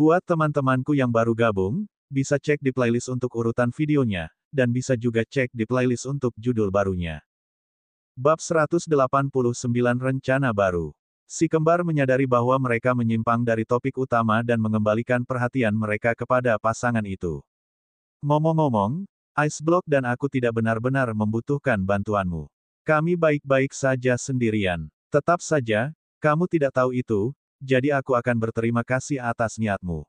Buat teman-temanku yang baru gabung, bisa cek di playlist untuk urutan videonya, dan bisa juga cek di playlist untuk judul barunya. Bab 189 Rencana Baru. Si kembar menyadari bahwa mereka menyimpang dari topik utama dan mengembalikan perhatian mereka kepada pasangan itu. Ngomong-ngomong, Ice Block dan aku tidak benar-benar membutuhkan bantuanmu. Kami baik-baik saja sendirian. Tetap saja, kamu tidak tahu itu, jadi aku akan berterima kasih atas niatmu.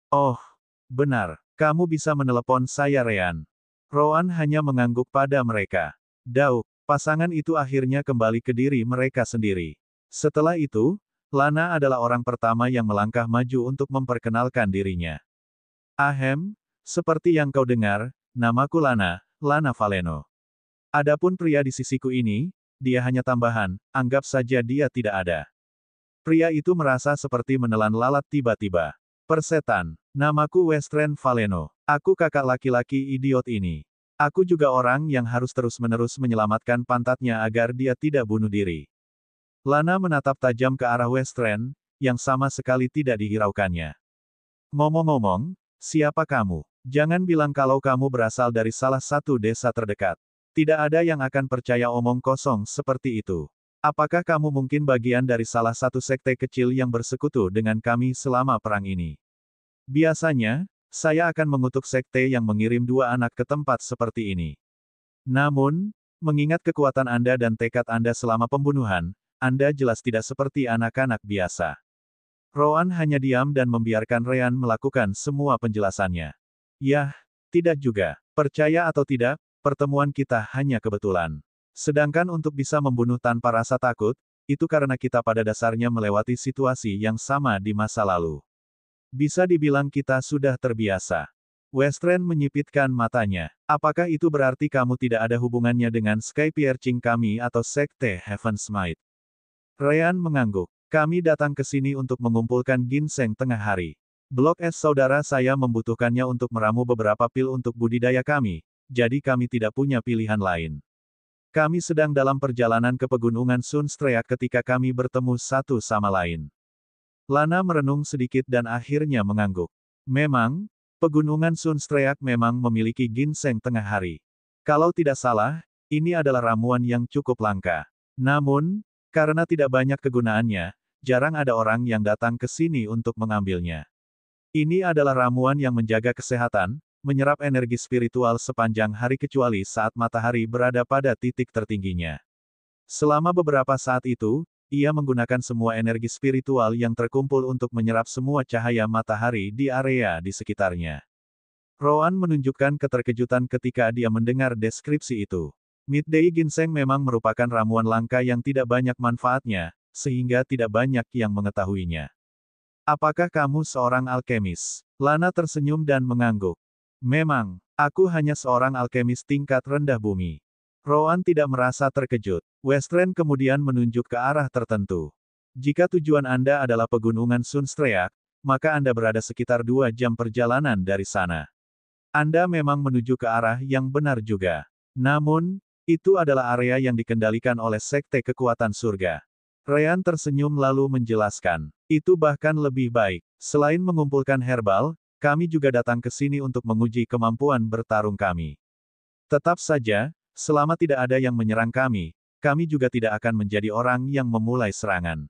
Oh, benar, kamu bisa menelepon saya Ryan. Rowan hanya mengangguk pada mereka. Dauk, pasangan itu akhirnya kembali ke diri mereka sendiri. Setelah itu, Lana adalah orang pertama yang melangkah maju untuk memperkenalkan dirinya. Ahem, seperti yang kau dengar, namaku Lana, Lana Valeno. Adapun pria di sisiku ini, dia hanya tambahan, anggap saja dia tidak ada. Pria itu merasa seperti menelan lalat tiba-tiba. Persetan, namaku Westren Valeno. Aku kakak laki-laki idiot ini. Aku juga orang yang harus terus-menerus menyelamatkan pantatnya agar dia tidak bunuh diri. Lana menatap tajam ke arah Westren, yang sama sekali tidak dihiraukannya. Ngomong-ngomong, siapa kamu? Jangan bilang kalau kamu berasal dari salah satu desa terdekat. Tidak ada yang akan percaya omong kosong seperti itu. Apakah kamu mungkin bagian dari salah satu sekte kecil yang bersekutu dengan kami selama perang ini? Biasanya, saya akan mengutuk sekte yang mengirim dua anak ke tempat seperti ini. Namun, mengingat kekuatan Anda dan tekad Anda selama pembunuhan, Anda jelas tidak seperti anak-anak biasa. Rowan hanya diam dan membiarkan Ryan melakukan semua penjelasannya. Yah, tidak juga. Percaya atau tidak, pertemuan kita hanya kebetulan. Sedangkan untuk bisa membunuh tanpa rasa takut, itu karena kita pada dasarnya melewati situasi yang sama di masa lalu. Bisa dibilang kita sudah terbiasa. Westren menyipitkan matanya. Apakah itu berarti kamu tidak ada hubungannya dengan Sky Piercing kami atau Sekte Heaven's Might? Ryan mengangguk. Kami datang ke sini untuk mengumpulkan ginseng tengah hari. Blok S saudara saya membutuhkannya untuk meramu beberapa pil untuk budidaya kami, jadi kami tidak punya pilihan lain. Kami sedang dalam perjalanan ke pegunungan Sunstreak ketika kami bertemu satu sama lain. Lana merenung sedikit dan akhirnya mengangguk. Memang, pegunungan Sunstreak memang memiliki ginseng tengah hari. Kalau tidak salah, ini adalah ramuan yang cukup langka. Namun, karena tidak banyak kegunaannya, jarang ada orang yang datang ke sini untuk mengambilnya. Ini adalah ramuan yang menjaga kesehatan, menyerap energi spiritual sepanjang hari kecuali saat matahari berada pada titik tertingginya. Selama beberapa saat itu, ia menggunakan semua energi spiritual yang terkumpul untuk menyerap semua cahaya matahari di area di sekitarnya. Rowan menunjukkan keterkejutan ketika dia mendengar deskripsi itu. Midday Ginseng memang merupakan ramuan langka yang tidak banyak manfaatnya, sehingga tidak banyak yang mengetahuinya. Apakah kamu seorang alkemis? Lana tersenyum dan mengangguk. Memang, aku hanya seorang alkemis tingkat rendah bumi. Rowan tidak merasa terkejut. Westren kemudian menunjuk ke arah tertentu. Jika tujuan Anda adalah pegunungan Sunstreak, maka Anda berada sekitar 2 jam perjalanan dari sana. Anda memang menuju ke arah yang benar juga. Namun, itu adalah area yang dikendalikan oleh Sekte Kekuatan Surga. Ryan tersenyum lalu menjelaskan. Itu bahkan lebih baik. Selain mengumpulkan herbal, kami juga datang ke sini untuk menguji kemampuan bertarung kami. Tetap saja, selama tidak ada yang menyerang kami juga tidak akan menjadi orang yang memulai serangan.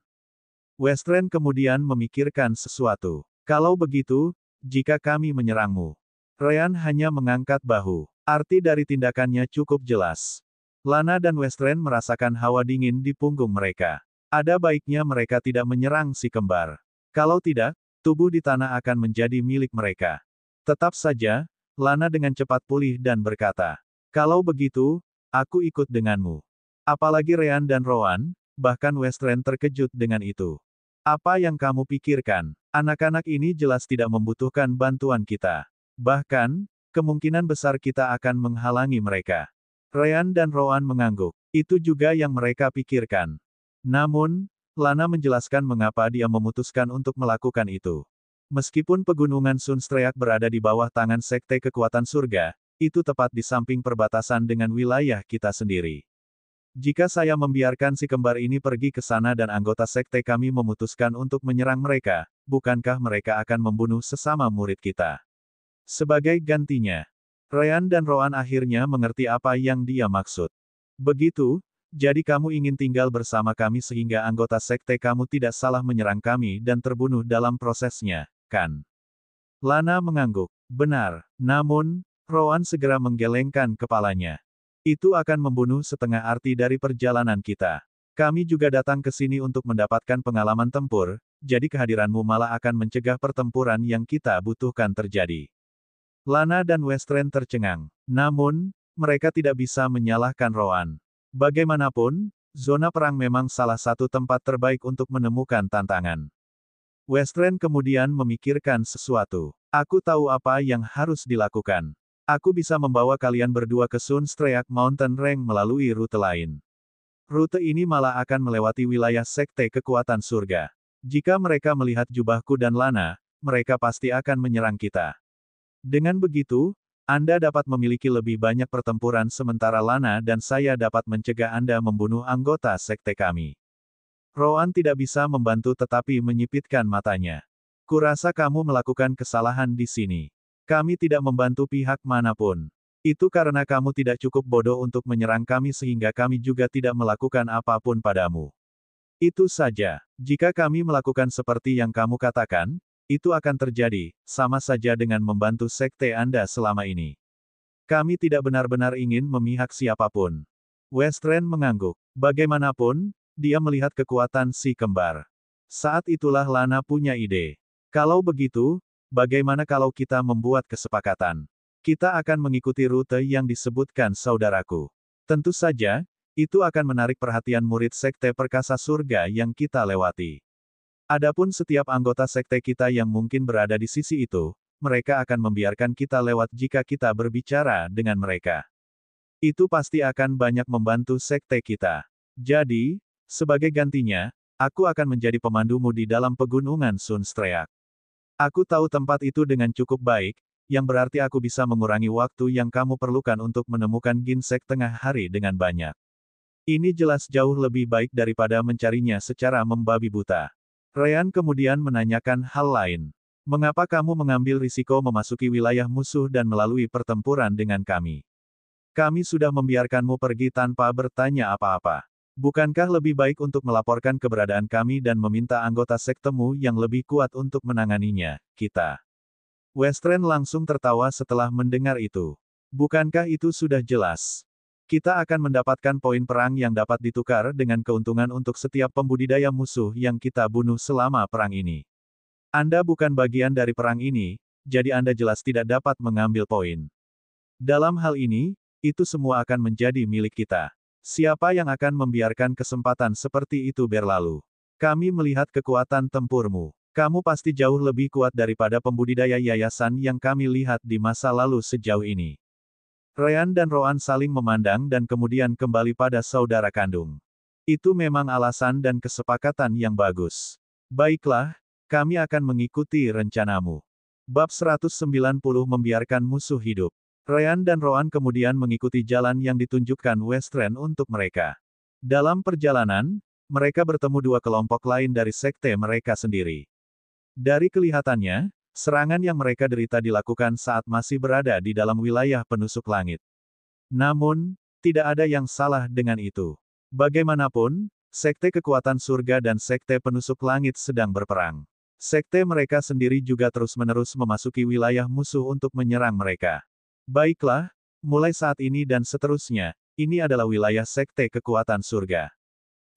Westren kemudian memikirkan sesuatu. Kalau begitu, jika kami menyerangmu. Ryan hanya mengangkat bahu. Arti dari tindakannya cukup jelas. Lana dan Westren merasakan hawa dingin di punggung mereka. Ada baiknya mereka tidak menyerang si kembar. Kalau tidak, tubuh di tanah akan menjadi milik mereka. Tetap saja, Lana dengan cepat pulih dan berkata, kalau begitu, aku ikut denganmu. Apalagi Ryan dan Rowan, bahkan Westren terkejut dengan itu. Apa yang kamu pikirkan? Anak-anak ini jelas tidak membutuhkan bantuan kita. Bahkan, kemungkinan besar kita akan menghalangi mereka. Ryan dan Rowan mengangguk. Itu juga yang mereka pikirkan. Namun, Lana menjelaskan mengapa dia memutuskan untuk melakukan itu. Meskipun pegunungan Sunstreak berada di bawah tangan Sekte Kekuatan Surga, itu tepat di samping perbatasan dengan wilayah kita sendiri. Jika saya membiarkan si kembar ini pergi ke sana dan anggota sekte kami memutuskan untuk menyerang mereka, bukankah mereka akan membunuh sesama murid kita? Sebagai gantinya, Ryan dan Roan akhirnya mengerti apa yang dia maksud. Begitu, jadi kamu ingin tinggal bersama kami sehingga anggota sekte kamu tidak salah menyerang kami dan terbunuh dalam prosesnya, kan? Lana mengangguk. Benar, namun, Roan segera menggelengkan kepalanya. Itu akan membunuh setengah arti dari perjalanan kita. Kami juga datang ke sini untuk mendapatkan pengalaman tempur, jadi kehadiranmu malah akan mencegah pertempuran yang kita butuhkan terjadi. Lana dan Westren tercengang. Namun, mereka tidak bisa menyalahkan Roan. Bagaimanapun, zona perang memang salah satu tempat terbaik untuk menemukan tantangan. Westren kemudian memikirkan sesuatu. Aku tahu apa yang harus dilakukan. Aku bisa membawa kalian berdua ke Sunstreak Mountain Range melalui rute lain. Rute ini malah akan melewati wilayah sekte kekuatan surga. Jika mereka melihat jubahku dan Lana, mereka pasti akan menyerang kita. Dengan begitu, Anda dapat memiliki lebih banyak pertempuran sementara Lana dan saya dapat mencegah Anda membunuh anggota sekte kami. Roan tidak bisa membantu tetapi menyipitkan matanya. Kurasa kamu melakukan kesalahan di sini. Kami tidak membantu pihak manapun. Itu karena kamu tidak cukup bodoh untuk menyerang kami sehingga kami juga tidak melakukan apapun padamu. Itu saja. Jika kami melakukan seperti yang kamu katakan, itu akan terjadi, sama saja dengan membantu sekte Anda selama ini. Kami tidak benar-benar ingin memihak siapapun. Westren mengangguk. Bagaimanapun, dia melihat kekuatan si kembar. Saat itulah Lana punya ide. Kalau begitu, bagaimana kalau kita membuat kesepakatan? Kita akan mengikuti rute yang disebutkan saudaraku. Tentu saja, itu akan menarik perhatian murid sekte perkasa surga yang kita lewati. Adapun setiap anggota sekte kita yang mungkin berada di sisi itu, mereka akan membiarkan kita lewat jika kita berbicara dengan mereka. Itu pasti akan banyak membantu sekte kita. Jadi, sebagai gantinya, aku akan menjadi pemandumu di dalam pegunungan Sunstreak. Aku tahu tempat itu dengan cukup baik, yang berarti aku bisa mengurangi waktu yang kamu perlukan untuk menemukan ginsek tengah hari dengan banyak. Ini jelas jauh lebih baik daripada mencarinya secara membabi buta. Ryan kemudian menanyakan hal lain. Mengapa kamu mengambil risiko memasuki wilayah musuh dan melalui pertempuran dengan kami? Kami sudah membiarkanmu pergi tanpa bertanya apa-apa. Bukankah lebih baik untuk melaporkan keberadaan kami dan meminta anggota sektemu yang lebih kuat untuk menanganinya, kita? Westren langsung tertawa setelah mendengar itu. Bukankah itu sudah jelas? Kita akan mendapatkan poin perang yang dapat ditukar dengan keuntungan untuk setiap pembudidaya musuh yang kita bunuh selama perang ini. Anda bukan bagian dari perang ini, jadi Anda jelas tidak dapat mengambil poin. Dalam hal ini, itu semua akan menjadi milik kita. Siapa yang akan membiarkan kesempatan seperti itu berlalu? Kami melihat kekuatan tempurmu. Kamu pasti jauh lebih kuat daripada pembudidaya yayasan yang kami lihat di masa lalu sejauh ini. Ryan dan Roan saling memandang dan kemudian kembali pada saudara kandung. Itu memang alasan dan kesepakatan yang bagus. Baiklah, kami akan mengikuti rencanamu. Bab 190 Membiarkan Musuh Hidup. Ryan dan Roan kemudian mengikuti jalan yang ditunjukkan Westren untuk mereka. Dalam perjalanan, mereka bertemu dua kelompok lain dari sekte mereka sendiri. Dari kelihatannya, serangan yang mereka derita dilakukan saat masih berada di dalam wilayah penusuk langit. Namun, tidak ada yang salah dengan itu. Bagaimanapun, sekte kekuatan surga dan sekte penusuk langit sedang berperang. Sekte mereka sendiri juga terus-menerus memasuki wilayah musuh untuk menyerang mereka. Baiklah, mulai saat ini dan seterusnya, ini adalah wilayah sekte kekuatan surga.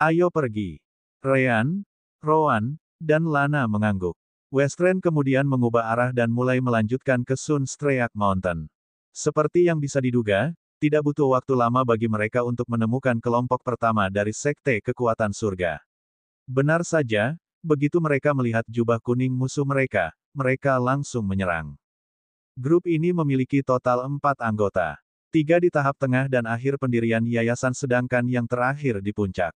Ayo pergi. Ryan, Roan, dan Lana mengangguk. Westren kemudian mengubah arah dan mulai melanjutkan ke Sunstreak Mountain. Seperti yang bisa diduga, tidak butuh waktu lama bagi mereka untuk menemukan kelompok pertama dari sekte kekuatan surga. Benar saja, begitu mereka melihat jubah kuning musuh mereka langsung menyerang. Grup ini memiliki total 4 anggota. 3 di tahap tengah dan akhir pendirian yayasan sedangkan yang terakhir di puncak.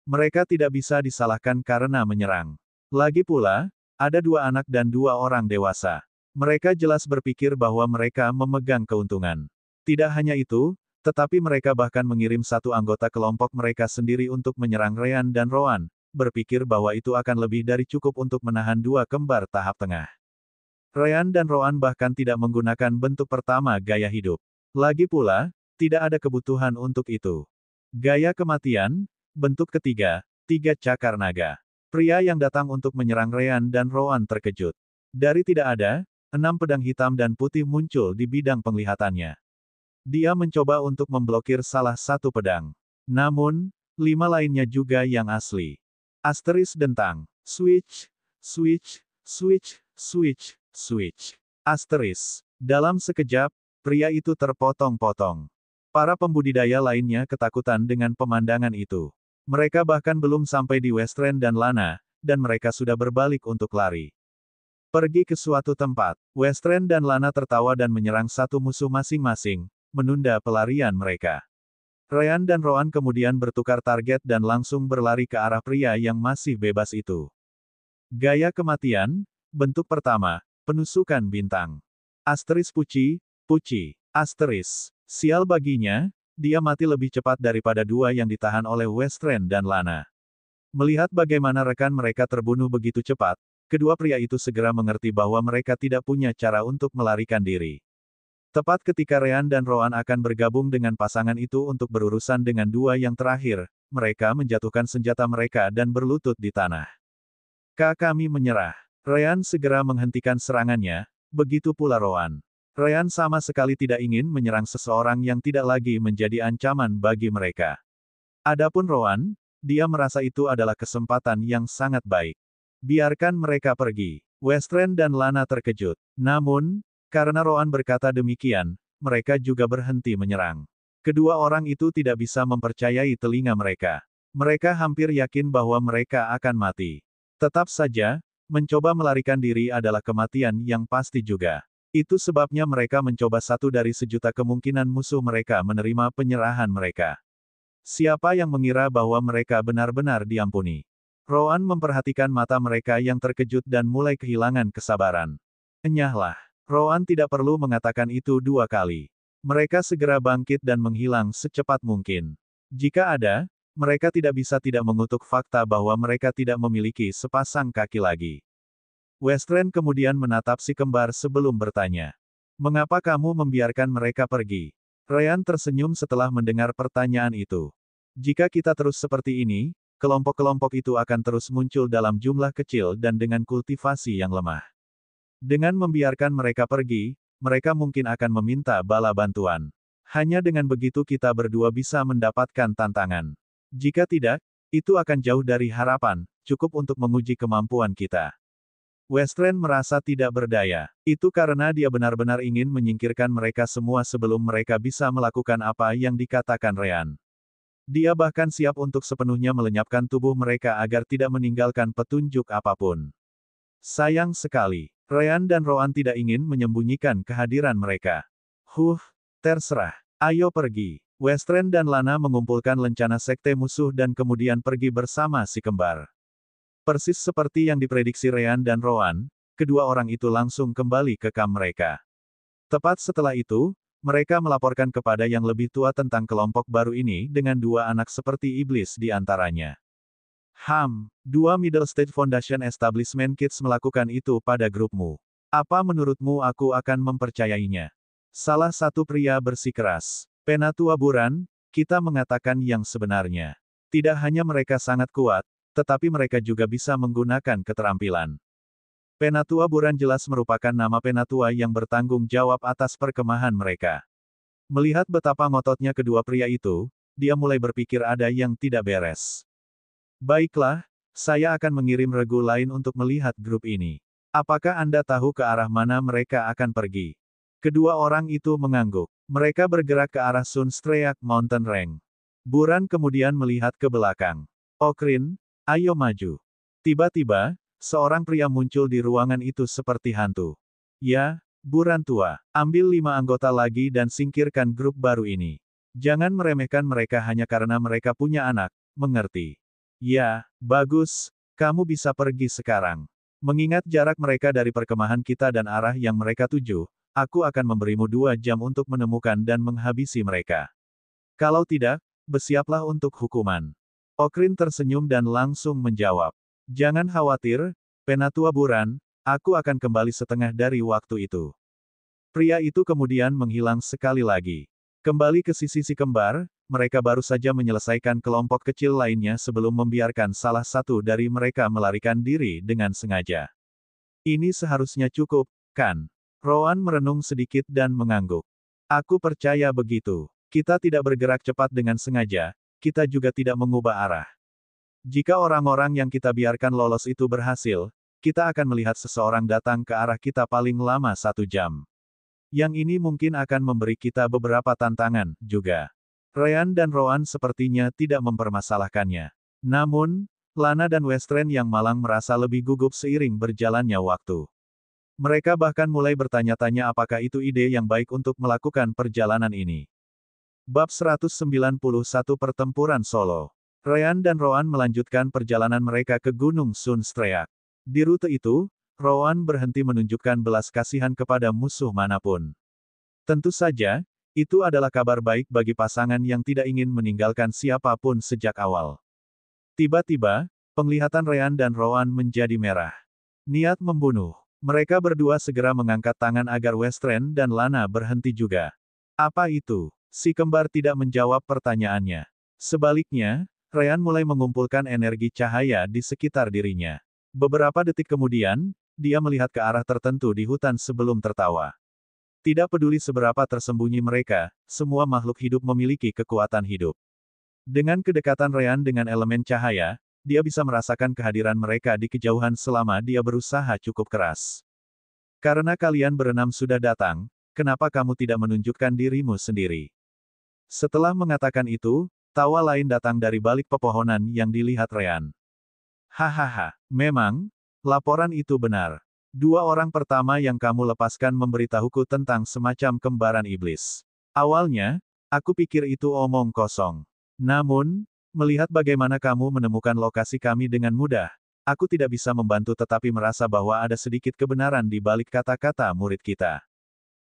Mereka tidak bisa disalahkan karena menyerang. Lagi pula, ada 2 anak dan 2 orang dewasa. Mereka jelas berpikir bahwa mereka memegang keuntungan. Tidak hanya itu, Tetapi mereka bahkan mengirim satu anggota kelompok mereka sendiri untuk menyerang Ryan dan Rowan, berpikir bahwa itu akan lebih dari cukup untuk menahan dua kembar tahap tengah. Ryan dan Rowan bahkan tidak menggunakan bentuk pertama gaya hidup. Lagi pula, tidak ada kebutuhan untuk itu. Gaya kematian, bentuk ketiga, tiga cakar naga. Pria yang datang untuk menyerang Ryan dan Rowan terkejut. Dari tidak ada, 6 pedang hitam dan putih muncul di bidang penglihatannya. Dia mencoba untuk memblokir salah satu pedang. Namun, 5 lainnya juga yang asli. Asteris dentang. Switch, switch, switch, switch, switch. Asteris. Dalam sekejap, pria itu terpotong-potong. Para pembudidaya lainnya ketakutan dengan pemandangan itu. Mereka bahkan belum sampai di Western dan Lana, dan mereka sudah berbalik untuk lari. Pergi ke suatu tempat. Western dan Lana tertawa dan menyerang satu musuh masing-masing, menunda pelarian mereka. Ryan dan Rowan kemudian bertukar target dan langsung berlari ke arah pria yang masih bebas itu. Gaya kematian, bentuk pertama, penusukan bintang. Asteris Puci, Puci, Asteris. Sial baginya, dia mati lebih cepat daripada dua yang ditahan oleh Western dan Lana. Melihat bagaimana rekan mereka terbunuh begitu cepat, kedua pria itu segera mengerti bahwa mereka tidak punya cara untuk melarikan diri. Tepat ketika Ryan dan Rowan akan bergabung dengan pasangan itu untuk berurusan dengan dua yang terakhir, mereka menjatuhkan senjata mereka dan berlutut di tanah. Kami menyerah. Ryan segera menghentikan serangannya, begitu pula Rowan. Ryan sama sekali tidak ingin menyerang seseorang yang tidak lagi menjadi ancaman bagi mereka. Adapun Rowan, dia merasa itu adalah kesempatan yang sangat baik. Biarkan mereka pergi. Western dan Lana terkejut. Namun, karena Rowan berkata demikian, mereka juga berhenti menyerang. Kedua orang itu tidak bisa mempercayai telinga mereka. Mereka hampir yakin bahwa mereka akan mati. Tetap saja, mencoba melarikan diri adalah kematian yang pasti juga. Itu sebabnya mereka mencoba satu dari sejuta kemungkinan musuh mereka menerima penyerahan mereka. Siapa yang mengira bahwa mereka benar-benar diampuni? Rowan memperhatikan mata mereka yang terkejut dan mulai kehilangan kesabaran. Enyahlah. Rowan tidak perlu mengatakan itu dua kali. Mereka segera bangkit dan menghilang secepat mungkin. Jika ada, mereka tidak bisa tidak mengutuk fakta bahwa mereka tidak memiliki sepasang kaki lagi. Western kemudian menatap si kembar sebelum bertanya. Mengapa kamu membiarkan mereka pergi? Ryan tersenyum setelah mendengar pertanyaan itu. Jika kita terus seperti ini, kelompok-kelompok itu akan terus muncul dalam jumlah kecil dan dengan kultivasi yang lemah. Dengan membiarkan mereka pergi, mereka mungkin akan meminta bala bantuan. Hanya dengan begitu kita berdua bisa mendapatkan tantangan. Jika tidak, itu akan jauh dari harapan, cukup untuk menguji kemampuan kita. Western merasa tidak berdaya. Itu karena dia benar-benar ingin menyingkirkan mereka semua sebelum mereka bisa melakukan apa yang dikatakan Ryan. Dia bahkan siap untuk sepenuhnya melenyapkan tubuh mereka agar tidak meninggalkan petunjuk apapun. Sayang sekali. Ryan dan Rowan tidak ingin menyembunyikan kehadiran mereka. Terserah. Ayo pergi. Western dan Lana mengumpulkan lencana sekte musuh dan kemudian pergi bersama si kembar. Persis seperti yang diprediksi Ryan dan Rowan, kedua orang itu langsung kembali ke kamp mereka. Tepat setelah itu, mereka melaporkan kepada yang lebih tua tentang kelompok baru ini dengan dua anak seperti iblis di antaranya. Dua Middle State Foundation Establishment Kids melakukan itu pada grupmu. Apa menurutmu aku akan mempercayainya? Salah satu pria bersikeras. Penatua Buran, kita mengatakan yang sebenarnya. Tidak hanya mereka sangat kuat, tetapi mereka juga bisa menggunakan keterampilan. Penatua Buran jelas merupakan nama penatua yang bertanggung jawab atas perkemahan mereka. Melihat betapa ngototnya kedua pria itu, dia mulai berpikir ada yang tidak beres. Baiklah, saya akan mengirim regu lain untuk melihat grup ini. Apakah Anda tahu ke arah mana mereka akan pergi? Kedua orang itu mengangguk. Mereka bergerak ke arah Sunstreak Mountain Range. Buran kemudian melihat ke belakang. Okrin, ayo maju. Tiba-tiba, seorang pria muncul di ruangan itu seperti hantu. Ya, Buran tua, ambil 5 anggota lagi dan singkirkan grup baru ini. Jangan meremehkan mereka hanya karena mereka punya anak, mengerti? Ya, bagus, kamu bisa pergi sekarang. Mengingat jarak mereka dari perkemahan kita dan arah yang mereka tuju, aku akan memberimu 2 jam untuk menemukan dan menghabisi mereka. Kalau tidak, bersiaplah untuk hukuman. Okrin tersenyum dan langsung menjawab. Jangan khawatir, Penatua Buran, aku akan kembali setengah dari waktu itu. Pria itu kemudian menghilang sekali lagi. Kembali ke sisi si kembar, mereka baru saja menyelesaikan kelompok kecil lainnya sebelum membiarkan salah satu dari mereka melarikan diri dengan sengaja. Ini seharusnya cukup, kan? Rowan merenung sedikit dan mengangguk. Aku percaya begitu. Kita tidak bergerak cepat dengan sengaja, kita juga tidak mengubah arah. Jika orang-orang yang kita biarkan lolos itu berhasil, kita akan melihat seseorang datang ke arah kita paling lama 1 jam. Yang ini mungkin akan memberi kita beberapa tantangan, juga. Ryan dan Rowan sepertinya tidak mempermasalahkannya. Namun, Lana dan Westren yang malang merasa lebih gugup seiring berjalannya waktu. Mereka bahkan mulai bertanya-tanya apakah itu ide yang baik untuk melakukan perjalanan ini. Bab 191 Pertempuran Solo. Ryan dan Rowan melanjutkan perjalanan mereka ke Gunung Sunstreak. Di rute itu, Rowan berhenti menunjukkan belas kasihan kepada musuh manapun. Tentu saja, itu adalah kabar baik bagi pasangan yang tidak ingin meninggalkan siapapun sejak awal. Tiba-tiba, penglihatan Ryan dan Rowan menjadi merah. Niat membunuh. Mereka berdua segera mengangkat tangan agar Westren dan Lana berhenti juga. Apa itu? Si kembar tidak menjawab pertanyaannya. Sebaliknya, Ryan mulai mengumpulkan energi cahaya di sekitar dirinya. Beberapa detik kemudian, dia melihat ke arah tertentu di hutan sebelum tertawa. Tidak peduli seberapa tersembunyi mereka, semua makhluk hidup memiliki kekuatan hidup. Dengan kedekatan Ryan dengan elemen cahaya, dia bisa merasakan kehadiran mereka di kejauhan selama dia berusaha cukup keras. Karena kalian berenam sudah datang, kenapa kamu tidak menunjukkan dirimu sendiri? Setelah mengatakan itu, tawa lain datang dari balik pepohonan yang dilihat Ryan. Hahaha, memang, laporan itu benar. 2 orang pertama yang kamu lepaskan memberitahuku tentang semacam kembaran iblis. Awalnya, aku pikir itu omong kosong. Namun, melihat bagaimana kamu menemukan lokasi kami dengan mudah, aku tidak bisa membantu tetapi merasa bahwa ada sedikit kebenaran di balik kata-kata murid kita.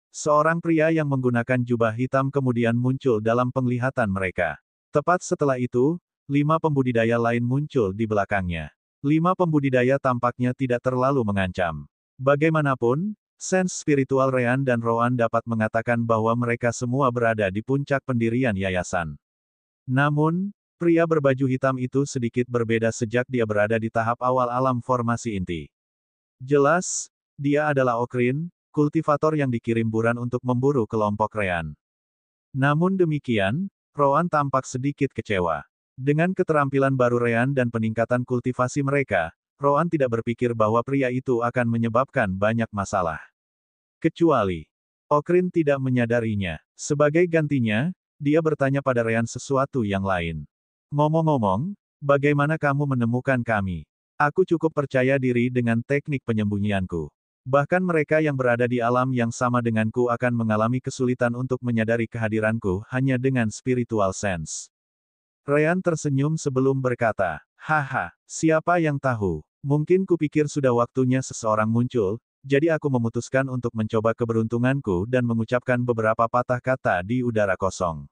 Seorang pria yang menggunakan jubah hitam kemudian muncul dalam penglihatan mereka. Tepat setelah itu, 5 pembudidaya lain muncul di belakangnya. 5 pembudidaya tampaknya tidak terlalu mengancam. Bagaimanapun, sense spiritual Ryan dan Rowan dapat mengatakan bahwa mereka semua berada di puncak pendirian yayasan. Namun, pria berbaju hitam itu sedikit berbeda sejak dia berada di tahap awal alam formasi inti. Jelas, dia adalah Okrin, kultivator yang dikirim Buran untuk memburu kelompok Ryan. Namun demikian, Rowan tampak sedikit kecewa. Dengan keterampilan baru Ryan dan peningkatan kultivasi mereka, Rowan tidak berpikir bahwa pria itu akan menyebabkan banyak masalah. Kecuali, Okrin tidak menyadarinya. Sebagai gantinya, dia bertanya pada Ryan sesuatu yang lain. Ngomong-ngomong, bagaimana kamu menemukan kami? Aku cukup percaya diri dengan teknik penyembunyianku. Bahkan mereka yang berada di alam yang sama denganku akan mengalami kesulitan untuk menyadari kehadiranku hanya dengan spiritual sense. Ryan tersenyum sebelum berkata, haha, siapa yang tahu? Mungkin kupikir sudah waktunya seseorang muncul, jadi aku memutuskan untuk mencoba keberuntunganku dan mengucapkan beberapa patah kata di udara kosong.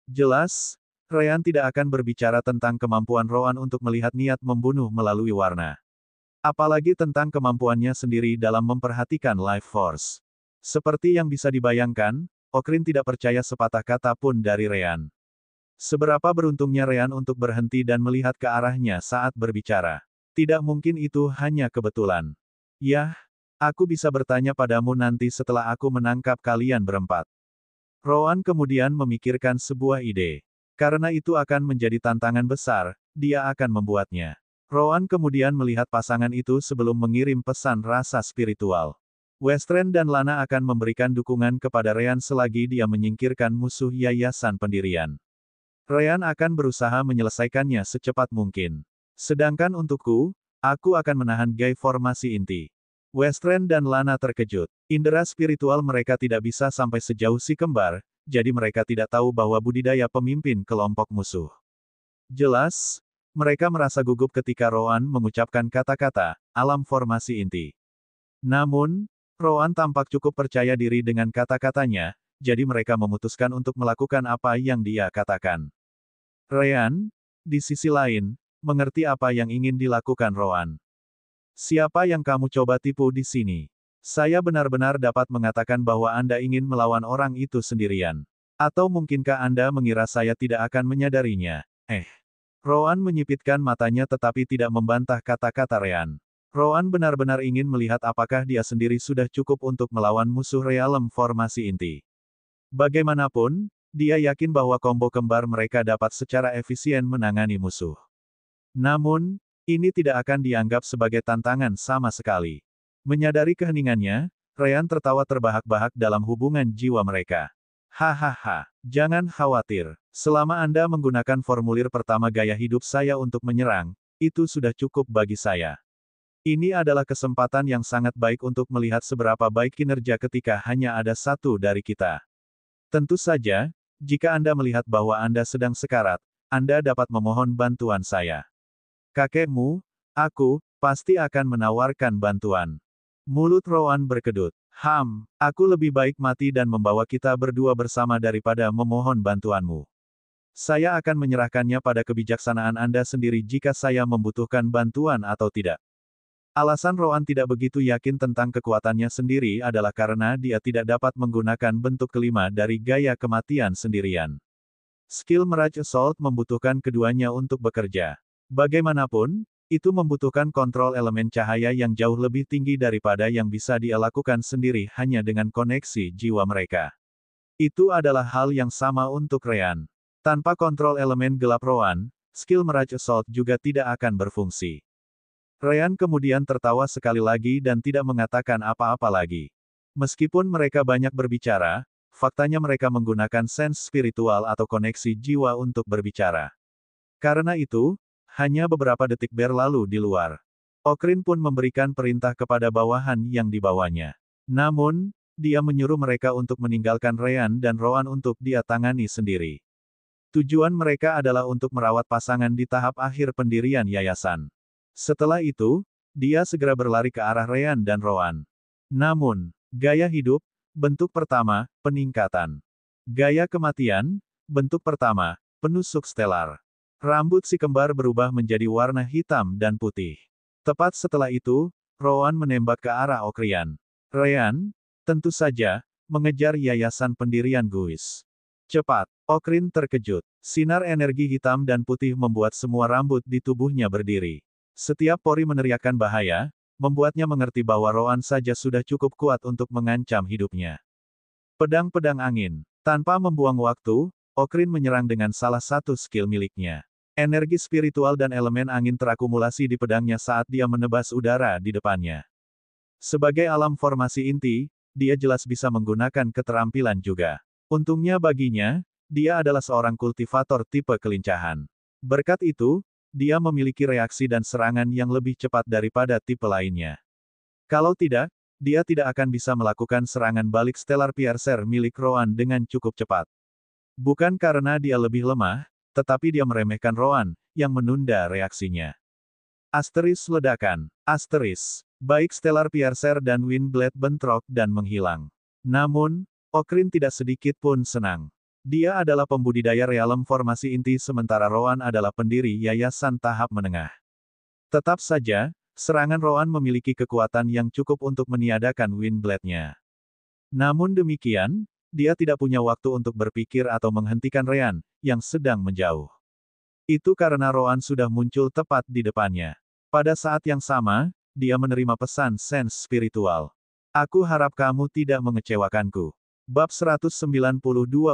Jelas, Ryan tidak akan berbicara tentang kemampuan Rowan untuk melihat niat membunuh melalui warna. Apalagi tentang kemampuannya sendiri dalam memperhatikan life force. Seperti yang bisa dibayangkan, Okrin tidak percaya sepatah kata pun dari Ryan. Seberapa beruntungnya Ryan untuk berhenti dan melihat ke arahnya saat berbicara. Tidak mungkin itu hanya kebetulan. Yah, aku bisa bertanya padamu nanti setelah aku menangkap kalian berempat. Rowan kemudian memikirkan sebuah ide. Karena itu akan menjadi tantangan besar, dia akan membuatnya. Rowan kemudian melihat pasangan itu sebelum mengirim pesan rasa spiritual. Westren dan Lana akan memberikan dukungan kepada Ryan selagi dia menyingkirkan musuh yayasan pendirian. Ryan akan berusaha menyelesaikannya secepat mungkin. Sedangkan untukku, aku akan menahan Gai formasi inti. Westren dan Lana terkejut. Indera spiritual mereka tidak bisa sampai sejauh si kembar, jadi mereka tidak tahu bahwa budidaya pemimpin kelompok musuh. Jelas, mereka merasa gugup ketika Rowan mengucapkan kata-kata, alam formasi inti. Namun, Rowan tampak cukup percaya diri dengan kata-katanya, jadi mereka memutuskan untuk melakukan apa yang dia katakan. Ryan, di sisi lain, mengerti apa yang ingin dilakukan Rowan. Siapa yang kamu coba tipu di sini? Saya benar-benar dapat mengatakan bahwa Anda ingin melawan orang itu sendirian. Atau mungkinkah Anda mengira saya tidak akan menyadarinya? Rowan menyipitkan matanya tetapi tidak membantah kata-kata Ryan. Rowan benar-benar ingin melihat apakah dia sendiri sudah cukup untuk melawan musuh realem formasi inti. Bagaimanapun, dia yakin bahwa combo kembar mereka dapat secara efisien menangani musuh. Namun, ini tidak akan dianggap sebagai tantangan sama sekali. Menyadari keheningannya, Ryan tertawa terbahak-bahak dalam hubungan jiwa mereka. Hahaha, jangan khawatir. Selama Anda menggunakan formulir pertama gaya hidup saya untuk menyerang, itu sudah cukup bagi saya. Ini adalah kesempatan yang sangat baik untuk melihat seberapa baik kinerja ketika hanya ada satu dari kita. Tentu saja, jika Anda melihat bahwa Anda sedang sekarat, Anda dapat memohon bantuan saya. Kakekmu, aku, pasti akan menawarkan bantuan. Mulut Rowan berkedut. Aku lebih baik mati dan membawa kita berdua bersama daripada memohon bantuanmu. Saya akan menyerahkannya pada kebijaksanaan Anda sendiri jika saya membutuhkan bantuan atau tidak. Alasan Rowan tidak begitu yakin tentang kekuatannya sendiri adalah karena dia tidak dapat menggunakan bentuk kelima dari gaya kematian sendirian. Skill Mirage Assault membutuhkan keduanya untuk bekerja. Bagaimanapun, itu membutuhkan kontrol elemen cahaya yang jauh lebih tinggi daripada yang bisa dia lakukan sendiri hanya dengan koneksi jiwa mereka. Itu adalah hal yang sama untuk Ryan. Tanpa kontrol elemen gelap Rowan, skill Mirage Assault juga tidak akan berfungsi. Ryan kemudian tertawa sekali lagi dan tidak mengatakan apa-apa lagi. Meskipun mereka banyak berbicara, faktanya mereka menggunakan sense spiritual atau koneksi jiwa untuk berbicara. Karena itu, hanya beberapa detik berlalu di luar. Okrin pun memberikan perintah kepada bawahan yang dibawanya. Namun, dia menyuruh mereka untuk meninggalkan Ryan dan Rowan untuk dia tangani sendiri. Tujuan mereka adalah untuk merawat pasangan di tahap akhir pendirian yayasan. Setelah itu, dia segera berlari ke arah Ryan dan Rowan. Namun, gaya hidup, bentuk pertama, peningkatan. Gaya kematian, bentuk pertama, penusuk stelar. Rambut si kembar berubah menjadi warna hitam dan putih. Tepat setelah itu, Rowan menembak ke arah Okrian. Ryan, tentu saja, mengejar yayasan pendirian Guis. Cepat, Okrin terkejut. Sinar energi hitam dan putih membuat semua rambut di tubuhnya berdiri. Setiap pori meneriakkan bahaya, membuatnya mengerti bahwa Rowan saja sudah cukup kuat untuk mengancam hidupnya. Pedang-pedang angin. Tanpa membuang waktu, Okrin menyerang dengan salah satu skill miliknya. Energi spiritual dan elemen angin terakumulasi di pedangnya saat dia menebas udara di depannya. Sebagai alam formasi inti, dia jelas bisa menggunakan keterampilan juga. Untungnya baginya, dia adalah seorang kultivator tipe kelincahan. Berkat itu, dia memiliki reaksi dan serangan yang lebih cepat daripada tipe lainnya. Kalau tidak, dia tidak akan bisa melakukan serangan balik Stellar Piercer milik Rowan dengan cukup cepat. Bukan karena dia lebih lemah, tetapi dia meremehkan Rowan, yang menunda reaksinya. Asteris ledakan. Asteris. Baik Stellar Piercer dan Windblade bentrok dan menghilang. Namun, Okrin tidak sedikit pun senang. Dia adalah pembudidaya realem formasi inti sementara Rowan adalah pendiri yayasan tahap menengah. Tetap saja, serangan Rowan memiliki kekuatan yang cukup untuk meniadakan Windblade-nya. Namun demikian, dia tidak punya waktu untuk berpikir atau menghentikan Ryan, yang sedang menjauh. Itu karena Rowan sudah muncul tepat di depannya. Pada saat yang sama, dia menerima pesan sense spiritual. Aku harap kamu tidak mengecewakanku. Bab 192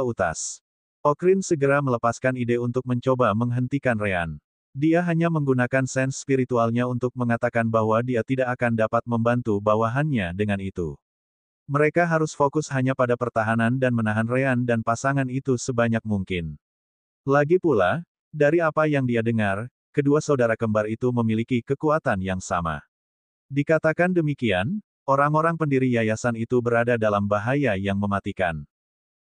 utas. Okrin segera melepaskan ide untuk mencoba menghentikan Ryan. Dia hanya menggunakan sense spiritualnya untuk mengatakan bahwa dia tidak akan dapat membantu bawahannya dengan itu. Mereka harus fokus hanya pada pertahanan dan menahan Ryan dan pasangan itu sebanyak mungkin. Lagi pula, dari apa yang dia dengar, kedua saudara kembar itu memiliki kekuatan yang sama. Dikatakan demikian, orang-orang pendiri yayasan itu berada dalam bahaya yang mematikan.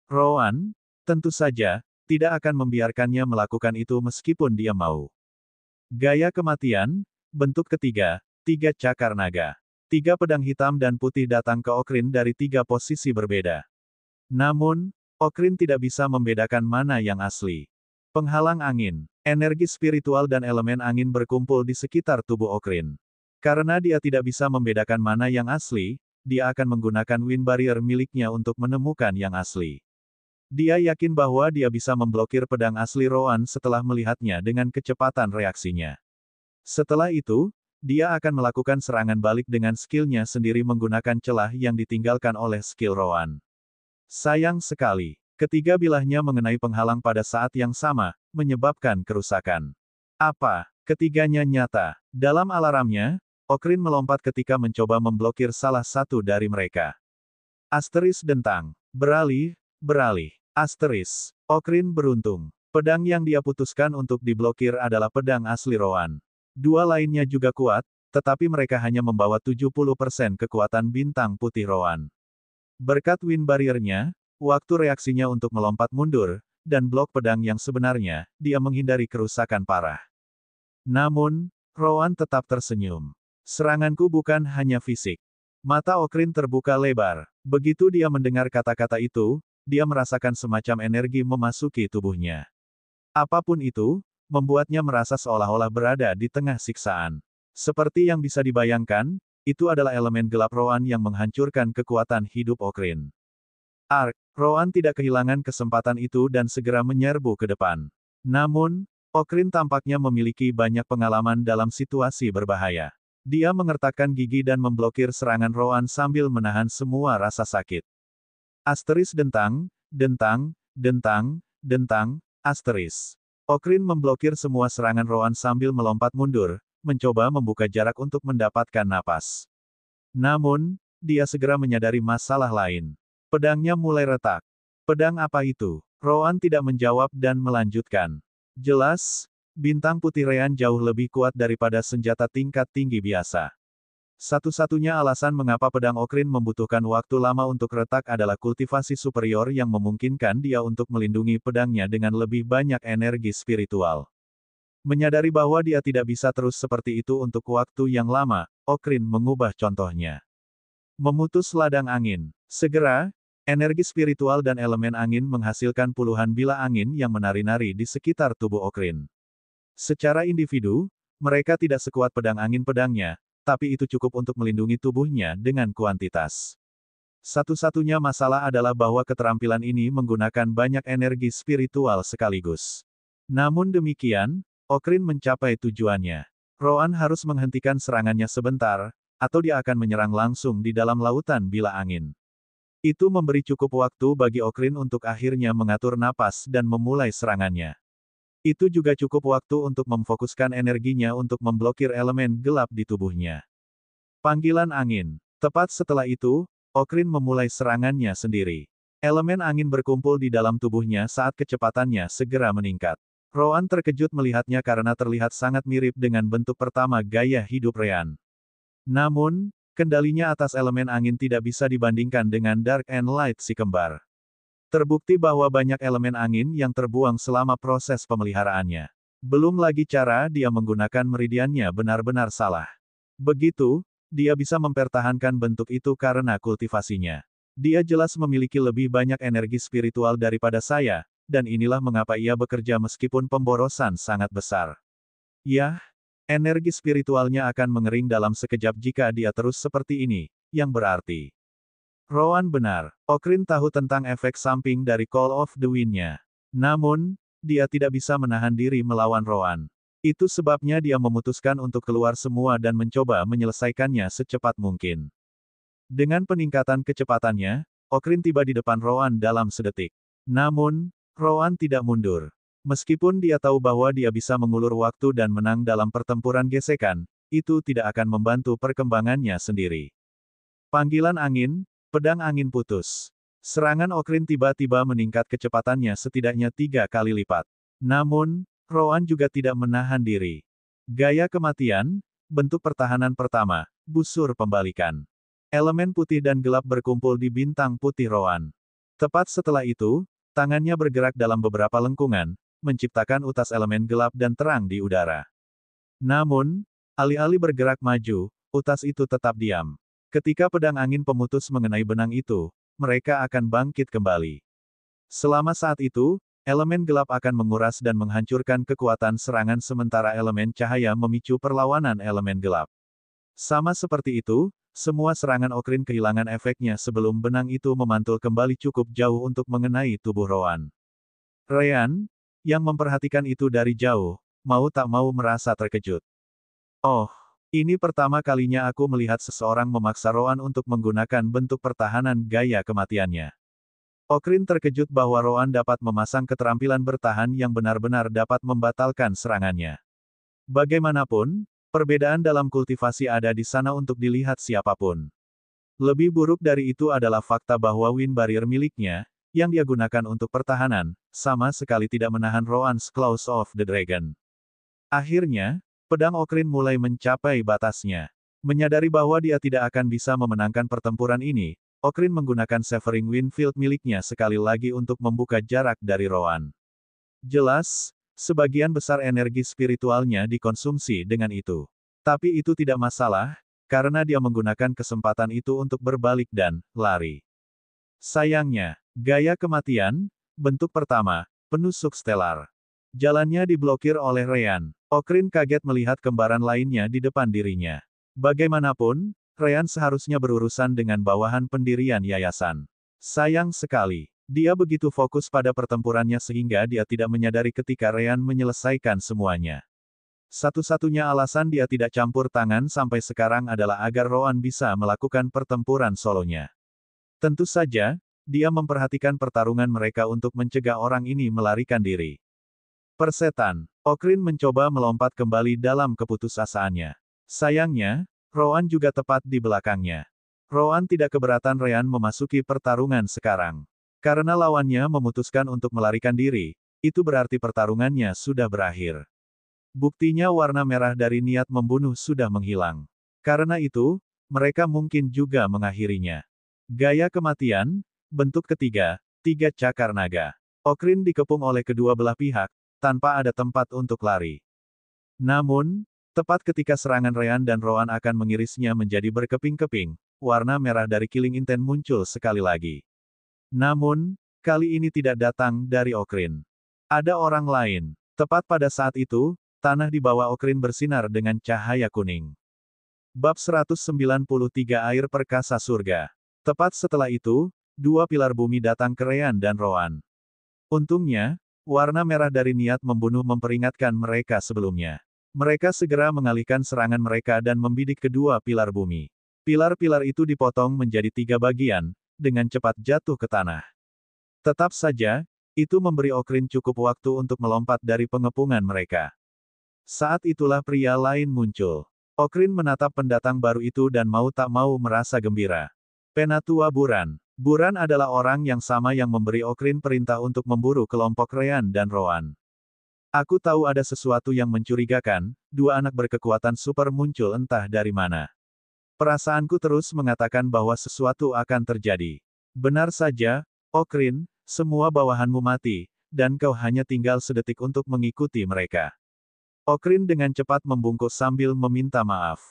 Rowan, tentu saja, tidak akan membiarkannya melakukan itu meskipun dia mau. Gaya kematian, bentuk ketiga, 3 cakar naga. 3 pedang hitam dan putih datang ke Okrin dari 3 posisi berbeda. Namun, Okrin tidak bisa membedakan mana yang asli. Penghalang angin, energi spiritual dan elemen angin berkumpul di sekitar tubuh Okrin. Karena dia tidak bisa membedakan mana yang asli, dia akan menggunakan wind barrier miliknya untuk menemukan yang asli. Dia yakin bahwa dia bisa memblokir pedang asli Roan setelah melihatnya dengan kecepatan reaksinya. Setelah itu, dia akan melakukan serangan balik dengan skillnya sendiri menggunakan celah yang ditinggalkan oleh skill Roan. Sayang sekali, ketiga bilahnya mengenai penghalang pada saat yang sama, menyebabkan kerusakan. Apa? Ketiganya nyata. Dalam alarmnya, Okrin melompat ketika mencoba memblokir salah satu dari mereka. Asteris dentang. Beralih, beralih. Asteris. Okrin beruntung. Pedang yang dia putuskan untuk diblokir adalah pedang asli Roan. Dua lainnya juga kuat, tetapi mereka hanya membawa 70% kekuatan bintang putih Roan. Berkat wind barrier-nya, waktu reaksinya untuk melompat mundur, dan blok pedang yang sebenarnya, dia menghindari kerusakan parah. Namun, Roan tetap tersenyum. Seranganku bukan hanya fisik. Mata Okrin terbuka lebar. Begitu dia mendengar kata-kata itu, dia merasakan semacam energi memasuki tubuhnya. Apapun itu, membuatnya merasa seolah-olah berada di tengah siksaan. Seperti yang bisa dibayangkan, itu adalah elemen gelap Roan yang menghancurkan kekuatan hidup Okrin. Roan tidak kehilangan kesempatan itu dan segera menyerbu ke depan. Namun, Okrin tampaknya memiliki banyak pengalaman dalam situasi berbahaya. Dia mengertakkan gigi dan memblokir serangan Roan sambil menahan semua rasa sakit. Asteris dentang, dentang, dentang, dentang, asteris. Okrin memblokir semua serangan Roan sambil melompat mundur, mencoba membuka jarak untuk mendapatkan napas. Namun, dia segera menyadari masalah lain. Pedangnya mulai retak. Pedang apa itu? Roan tidak menjawab dan melanjutkan. Jelas, bintang putih Rean jauh lebih kuat daripada senjata tingkat tinggi biasa. Satu-satunya alasan mengapa pedang Okrin membutuhkan waktu lama untuk retak adalah kultivasi superior yang memungkinkan dia untuk melindungi pedangnya dengan lebih banyak energi spiritual. Menyadari bahwa dia tidak bisa terus seperti itu untuk waktu yang lama, Okrin mengubah contohnya. Memutus ladang angin. Segera, energi spiritual dan elemen angin menghasilkan puluhan bila angin yang menari-nari di sekitar tubuh Okrin. Secara individu, mereka tidak sekuat pedang angin pedangnya, tapi itu cukup untuk melindungi tubuhnya dengan kuantitas. Satu-satunya masalah adalah bahwa keterampilan ini menggunakan banyak energi spiritual sekaligus. Namun demikian, Okrin mencapai tujuannya. Roan harus menghentikan serangannya sebentar, atau dia akan menyerang langsung di dalam lautan bila angin. Itu memberi cukup waktu bagi Okrin untuk akhirnya mengatur napas dan memulai serangannya. Itu juga cukup waktu untuk memfokuskan energinya untuk memblokir elemen gelap di tubuhnya. Panggilan angin. Tepat setelah itu, Okrin memulai serangannya sendiri. Elemen angin berkumpul di dalam tubuhnya saat kecepatannya segera meningkat. Roan terkejut melihatnya karena terlihat sangat mirip dengan bentuk pertama gaya hidup Rean. Namun, kendalinya atas elemen angin tidak bisa dibandingkan dengan Dark and Light si kembar. Terbukti bahwa banyak elemen angin yang terbuang selama proses pemeliharaannya. Belum lagi cara dia menggunakan meridiannya benar-benar salah. Begitu, dia bisa mempertahankan bentuk itu karena kultivasinya. Dia jelas memiliki lebih banyak energi spiritual daripada saya, dan inilah mengapa ia bekerja meskipun pemborosan sangat besar. Yah, energi spiritualnya akan mengering dalam sekejap jika dia terus seperti ini, yang berarti Roan benar. Okrin tahu tentang efek samping dari Call of the Wind-nya. Namun, dia tidak bisa menahan diri melawan Roan. Itu sebabnya dia memutuskan untuk keluar semua dan mencoba menyelesaikannya secepat mungkin. Dengan peningkatan kecepatannya, Okrin tiba di depan Roan dalam sedetik. Namun, Roan tidak mundur. Meskipun dia tahu bahwa dia bisa mengulur waktu dan menang dalam pertempuran gesekan, itu tidak akan membantu perkembangannya sendiri. Panggilan angin, pedang angin putus. Serangan Okrin tiba-tiba meningkat kecepatannya setidaknya 3 kali lipat. Namun, Roan juga tidak menahan diri. Gaya kematian, bentuk pertahanan pertama, busur pembalikan. Elemen putih dan gelap berkumpul di bintang putih Roan. Tepat setelah itu, tangannya bergerak dalam beberapa lengkungan, menciptakan utas elemen gelap dan terang di udara. Namun, alih-alih bergerak maju, utas itu tetap diam. Ketika pedang angin pemutus mengenai benang itu, mereka akan bangkit kembali. Selama saat itu, elemen gelap akan menguras dan menghancurkan kekuatan serangan sementara elemen cahaya memicu perlawanan elemen gelap. Sama seperti itu, semua serangan Okrin kehilangan efeknya sebelum benang itu memantul kembali cukup jauh untuk mengenai tubuh Roan. Ryan, yang memperhatikan itu dari jauh, mau tak mau merasa terkejut. Oh, ini pertama kalinya aku melihat seseorang memaksa Roan untuk menggunakan bentuk pertahanan gaya kematiannya. Okrin terkejut bahwa Roan dapat memasang keterampilan bertahan yang benar-benar dapat membatalkan serangannya. Bagaimanapun, perbedaan dalam kultivasi ada di sana untuk dilihat siapapun. Lebih buruk dari itu adalah fakta bahwa wind barrier miliknya, yang dia gunakan untuk pertahanan, sama sekali tidak menahan Roan's Claws of the Dragon. Akhirnya, pedang Okrin mulai mencapai batasnya. Menyadari bahwa dia tidak akan bisa memenangkan pertempuran ini, Okrin menggunakan Severing Windfield miliknya sekali lagi untuk membuka jarak dari Roan. Jelas, sebagian besar energi spiritualnya dikonsumsi dengan itu. Tapi itu tidak masalah, karena dia menggunakan kesempatan itu untuk berbalik dan lari. Sayangnya, gaya kematian, bentuk pertama, penusuk stelar. Jalannya diblokir oleh Ryan. Okrin kaget melihat kembaran lainnya di depan dirinya. Bagaimanapun, Ryan seharusnya berurusan dengan bawahan pendirian yayasan. Sayang sekali, dia begitu fokus pada pertempurannya sehingga dia tidak menyadari ketika Ryan menyelesaikan semuanya. Satu-satunya alasan dia tidak campur tangan sampai sekarang adalah agar Roan bisa melakukan pertempuran solonya. Tentu saja, dia memperhatikan pertarungan mereka untuk mencegah orang ini melarikan diri. Persetan, Okrin mencoba melompat kembali dalam keputusasaannya. Sayangnya, Roan juga tepat di belakangnya. Roan tidak keberatan Ryan memasuki pertarungan sekarang. Karena lawannya memutuskan untuk melarikan diri, itu berarti pertarungannya sudah berakhir. Buktinya warna merah dari niat membunuh sudah menghilang. Karena itu, mereka mungkin juga mengakhirinya. Gaya kematian, bentuk ketiga, 3 cakar naga. Okrin dikepung oleh kedua belah pihak, tanpa ada tempat untuk lari. Namun, tepat ketika serangan Ryan dan Roan akan mengirisnya menjadi berkeping-keping, warna merah dari Killing Intent muncul sekali lagi. Namun, kali ini tidak datang dari Okrin. Ada orang lain. Tepat pada saat itu, tanah di bawah Okrin bersinar dengan cahaya kuning. Bab 193 Air Perkasa Surga. Tepat setelah itu, dua pilar bumi datang ke Ryan dan Roan. Untungnya, warna merah dari niat membunuh memperingatkan mereka sebelumnya. Mereka segera mengalihkan serangan mereka dan membidik kedua pilar bumi. Pilar-pilar itu dipotong menjadi 3 bagian, dengan cepat jatuh ke tanah. Tetap saja, itu memberi Okrin cukup waktu untuk melompat dari pengepungan mereka. Saat itulah pria lain muncul. Okrin menatap pendatang baru itu dan mau tak mau merasa gembira. Penatua Buran. Buran adalah orang yang sama yang memberi Okrin perintah untuk memburu kelompok Ryan dan Roan. Aku tahu ada sesuatu yang mencurigakan, dua anak berkekuatan super muncul entah dari mana. Perasaanku terus mengatakan bahwa sesuatu akan terjadi. Benar saja, Okrin, semua bawahanmu mati, dan kau hanya tinggal sedetik untuk mengikuti mereka. Okrin dengan cepat membungkuk sambil meminta maaf.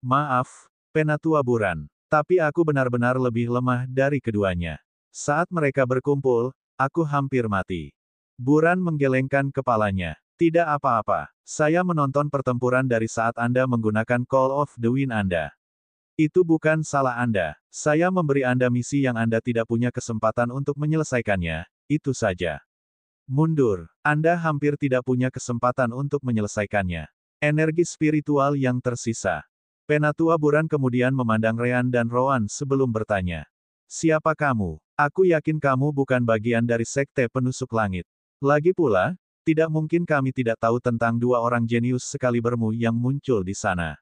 Maaf, Penatua Buran. Tapi aku benar-benar lebih lemah dari keduanya. Saat mereka berkumpul, aku hampir mati. Buran menggelengkan kepalanya. Tidak apa-apa. Saya menonton pertempuran dari saat Anda menggunakan Call of the Wind Anda. Itu bukan salah Anda. Saya memberi Anda misi yang Anda tidak punya kesempatan untuk menyelesaikannya, itu saja. Mundur. Anda hampir tidak punya kesempatan untuk menyelesaikannya. Energi spiritual yang tersisa. Penatua Buran kemudian memandang Ryan dan Roan sebelum bertanya. Siapa kamu? Aku yakin kamu bukan bagian dari sekte penusuk langit. Lagi pula, tidak mungkin kami tidak tahu tentang dua orang jenius sekalibermu yang muncul di sana.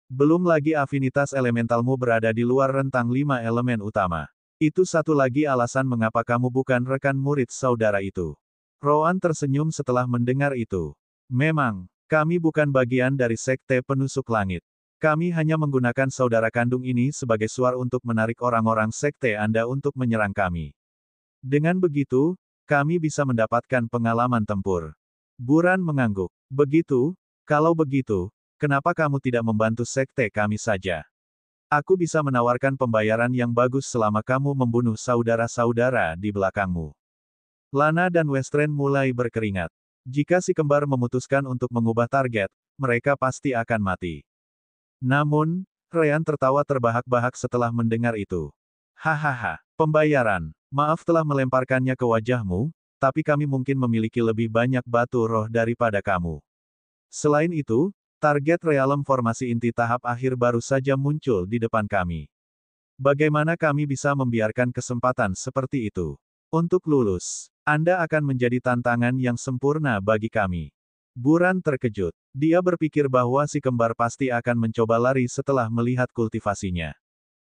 Belum lagi afinitas elementalmu berada di luar rentang 5 elemen utama. Itu satu lagi alasan mengapa kamu bukan rekan murid saudara itu. Roan tersenyum setelah mendengar itu. Memang, kami bukan bagian dari sekte penusuk langit. Kami hanya menggunakan saudara kandung ini sebagai suar untuk menarik orang-orang sekte Anda untuk menyerang kami. Dengan begitu, kami bisa mendapatkan pengalaman tempur. Buran mengangguk. Begitu, kalau begitu, kenapa kamu tidak membantu sekte kami saja? Aku bisa menawarkan pembayaran yang bagus selama kamu membunuh saudara-saudara di belakangmu. Lana dan Westren mulai berkeringat. Jika si kembar memutuskan untuk mengubah target, mereka pasti akan mati. Namun, Ryan tertawa terbahak-bahak setelah mendengar itu. Hahaha, pembayaran. Maaf telah melemparkannya ke wajahmu, tapi kami mungkin memiliki lebih banyak batu roh daripada kamu. Selain itu, target realem formasi inti tahap akhir baru saja muncul di depan kami. Bagaimana kami bisa membiarkan kesempatan seperti itu? Untuk lulus, Anda akan menjadi tantangan yang sempurna bagi kami. Buran terkejut. Dia berpikir bahwa si kembar pasti akan mencoba lari setelah melihat kultivasinya.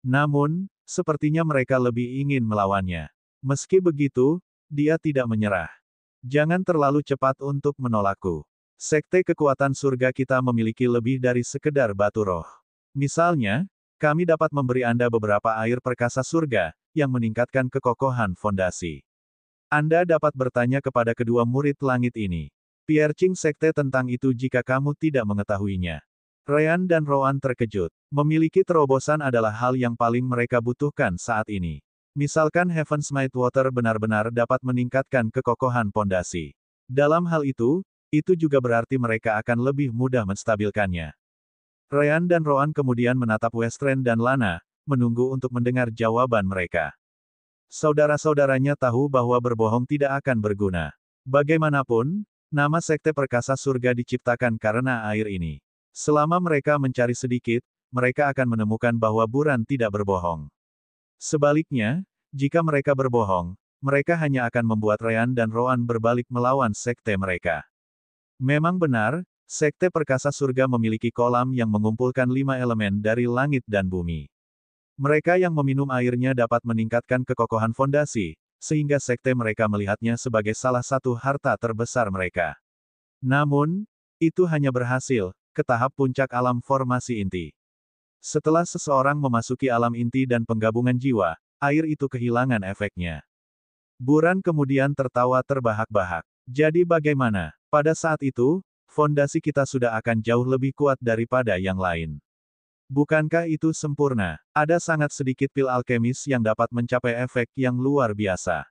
Namun, sepertinya mereka lebih ingin melawannya. Meski begitu, dia tidak menyerah. Jangan terlalu cepat untuk menolakku. Sekte kekuatan surga kita memiliki lebih dari sekedar batu roh. Misalnya, kami dapat memberi Anda beberapa air perkasa surga, yang meningkatkan kekokohan fondasi. Anda dapat bertanya kepada kedua murid langit ini. Piercing sekte tentang itu jika kamu tidak mengetahuinya. Ryan dan Rowan terkejut. Memiliki terobosan adalah hal yang paling mereka butuhkan saat ini. Misalkan Heaven's Might Water benar-benar dapat meningkatkan kekokohan pondasi. Dalam hal itu juga berarti mereka akan lebih mudah menstabilkannya. Ryan dan Rowan kemudian menatap Westren dan Lana, menunggu untuk mendengar jawaban mereka. Saudara-saudaranya tahu bahwa berbohong tidak akan berguna. Bagaimanapun, nama Sekte Perkasa Surga diciptakan karena air ini. Selama mereka mencari sedikit, mereka akan menemukan bahwa Buran tidak berbohong. Sebaliknya, jika mereka berbohong, mereka hanya akan membuat Ryan dan Rowan berbalik melawan sekte mereka. Memang benar, Sekte Perkasa Surga memiliki kolam yang mengumpulkan 5 elemen dari langit dan bumi. Mereka yang meminum airnya dapat meningkatkan kekokohan fondasi, sehingga sekte mereka melihatnya sebagai salah satu harta terbesar mereka. Namun, itu hanya berhasil ke tahap puncak alam formasi inti. Setelah seseorang memasuki alam inti dan penggabungan jiwa, air itu kehilangan efeknya. Buran kemudian tertawa terbahak-bahak. Jadi bagaimana? Pada saat itu, fondasi kita sudah akan jauh lebih kuat daripada yang lain. Bukankah itu sempurna? Ada sangat sedikit pil alkemis yang dapat mencapai efek yang luar biasa.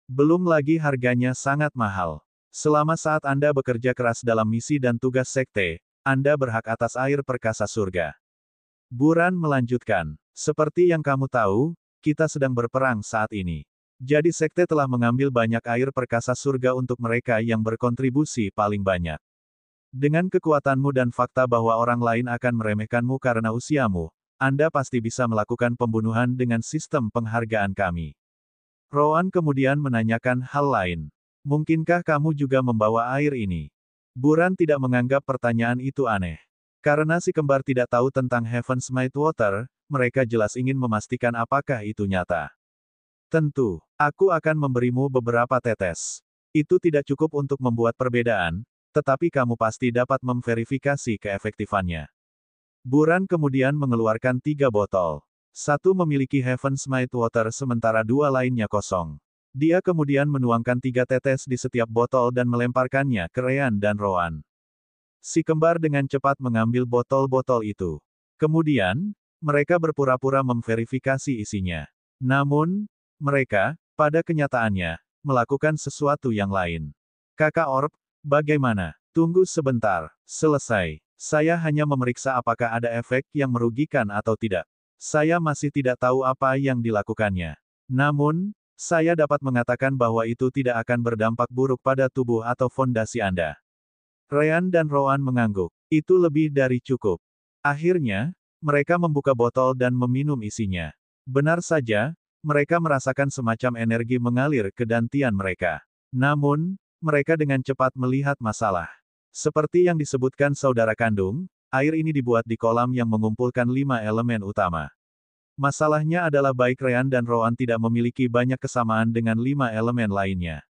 Belum lagi harganya sangat mahal. Selama saat Anda bekerja keras dalam misi dan tugas sekte, Anda berhak atas air perkasa surga. Buran melanjutkan. Seperti yang kamu tahu, kita sedang berperang saat ini. Jadi sekte telah mengambil banyak air perkasa surga untuk mereka yang berkontribusi paling banyak. Dengan kekuatanmu dan fakta bahwa orang lain akan meremehkanmu karena usiamu, Anda pasti bisa melakukan pembunuhan dengan sistem penghargaan kami. Rowan kemudian menanyakan hal lain. Mungkinkah kamu juga membawa air ini? Buran tidak menganggap pertanyaan itu aneh. Karena si kembar tidak tahu tentang Heaven's Might Water, mereka jelas ingin memastikan apakah itu nyata. Tentu, aku akan memberimu beberapa tetes. Itu tidak cukup untuk membuat perbedaan, tetapi kamu pasti dapat memverifikasi keefektifannya. Buran kemudian mengeluarkan 3 botol. Satu memiliki Heaven's Might Water sementara 2 lainnya kosong. Dia kemudian menuangkan 3 tetes di setiap botol dan melemparkannya ke Ryan dan Rowan. Si kembar dengan cepat mengambil botol-botol itu. Kemudian, mereka berpura-pura memverifikasi isinya. Namun, mereka, pada kenyataannya, melakukan sesuatu yang lain. Kakak Orb, bagaimana? Tunggu sebentar. Selesai. Saya hanya memeriksa apakah ada efek yang merugikan atau tidak. Saya masih tidak tahu apa yang dilakukannya. Namun, saya dapat mengatakan bahwa itu tidak akan berdampak buruk pada tubuh atau fondasi Anda. Ryan dan Rowan mengangguk. Itu lebih dari cukup. Akhirnya, mereka membuka botol dan meminum isinya. Benar saja, mereka merasakan semacam energi mengalir ke dantian mereka. Namun, mereka dengan cepat melihat masalah. Seperti yang disebutkan saudara kandung, air ini dibuat di kolam yang mengumpulkan 5 elemen utama. Masalahnya adalah baik Ryan dan Rowan tidak memiliki banyak kesamaan dengan 5 elemen lainnya.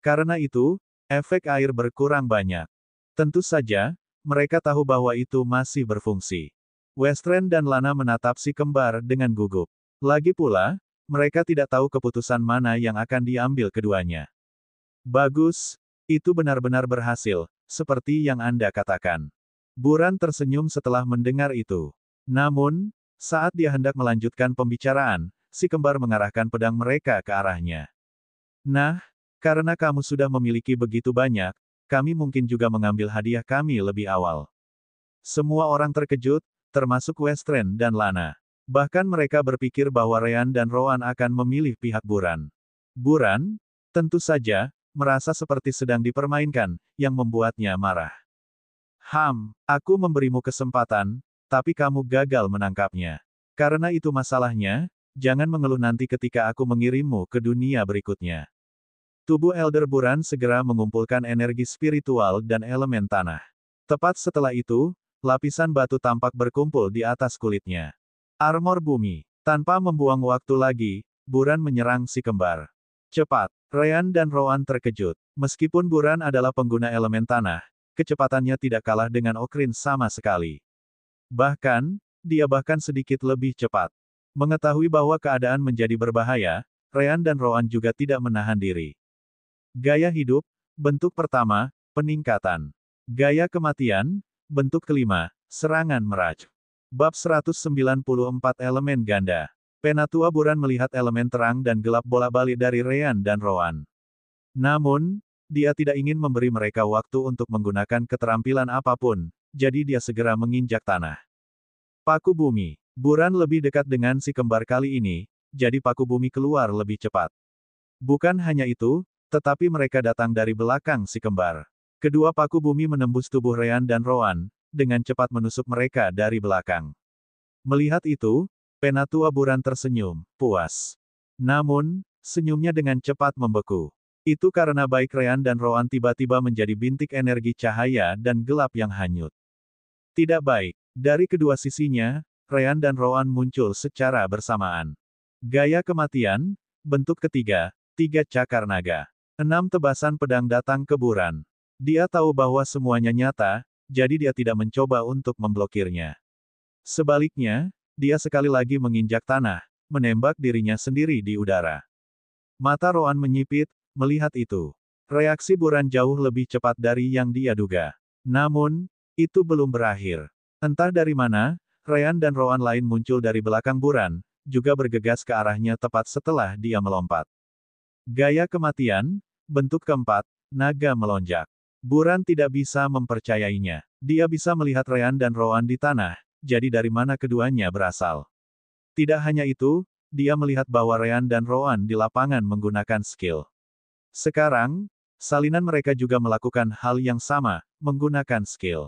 Karena itu, efek air berkurang banyak. Tentu saja, mereka tahu bahwa itu masih berfungsi. Westren dan Lana menatap si kembar dengan gugup. Lagi pula, mereka tidak tahu keputusan mana yang akan diambil keduanya. Bagus, itu benar-benar berhasil, seperti yang Anda katakan. Buran tersenyum setelah mendengar itu. Namun, Saat dia hendak melanjutkan pembicaraan, si kembar mengarahkan pedang mereka ke arahnya. Nah, karena kamu sudah memiliki begitu banyak, kami mungkin juga mengambil hadiah kami lebih awal. Semua orang terkejut, termasuk Westren dan Lana. Bahkan mereka berpikir bahwa Ryan dan Rowan akan memilih pihak Buran. Buran, tentu saja, merasa seperti sedang dipermainkan, yang membuatnya marah. Aku memberimu kesempatan, tapi kamu gagal menangkapnya. Karena itu masalahnya, jangan mengeluh nanti ketika aku mengirimmu ke dunia berikutnya. Tubuh Elder Buran segera mengumpulkan energi spiritual dan elemen tanah. Tepat setelah itu, lapisan batu tampak berkumpul di atas kulitnya. Armor bumi. Tanpa membuang waktu lagi, Buran menyerang si kembar. Cepat. Ryan dan Rowan terkejut. Meskipun Buran adalah pengguna elemen tanah, kecepatannya tidak kalah dengan Okrin sama sekali. Bahkan, dia bahkan sedikit lebih cepat. Mengetahui bahwa keadaan menjadi berbahaya, Ryan dan Rowan juga tidak menahan diri. Gaya hidup, bentuk pertama, peningkatan. Gaya kematian, bentuk kelima, serangan meraj. Bab 194 Elemen Ganda. Penatua Buran melihat elemen terang dan gelap bolak-balik dari Ryan dan Rowan. Namun, dia tidak ingin memberi mereka waktu untuk menggunakan keterampilan apapun, jadi dia segera menginjak tanah. Paku bumi. Buran lebih dekat dengan si kembar kali ini, jadi paku bumi keluar lebih cepat. Bukan hanya itu, tetapi mereka datang dari belakang si kembar. Kedua paku bumi menembus tubuh Ryan dan Rowan, dengan cepat menusuk mereka dari belakang. Melihat itu, Penatua Buran tersenyum, puas. Namun, senyumnya dengan cepat membeku. Itu karena baik Ryan dan Rowan tiba-tiba menjadi bintik energi cahaya dan gelap yang hanyut. Tidak baik. Dari kedua sisinya, Ryan dan Rowan muncul secara bersamaan. Gaya kematian, bentuk ketiga, 3 cakar naga. 6 tebasan pedang datang ke Buran. Dia tahu bahwa semuanya nyata, jadi dia tidak mencoba untuk memblokirnya. Sebaliknya, dia sekali lagi menginjak tanah, menembak dirinya sendiri di udara. Mata Rowan menyipit, melihat itu. Reaksi Buran jauh lebih cepat dari yang dia duga. Namun, itu belum berakhir. Entah dari mana, Ryan dan Rowan lain muncul dari belakang Buran, juga bergegas ke arahnya tepat setelah dia melompat. Gaya kematian, bentuk keempat, naga melonjak. Buran tidak bisa mempercayainya. Dia bisa melihat Ryan dan Rowan di tanah, jadi dari mana keduanya berasal. Tidak hanya itu, dia melihat bahwa Ryan dan Rowan di lapangan menggunakan skill. Sekarang, salinan mereka juga melakukan hal yang sama, menggunakan skill.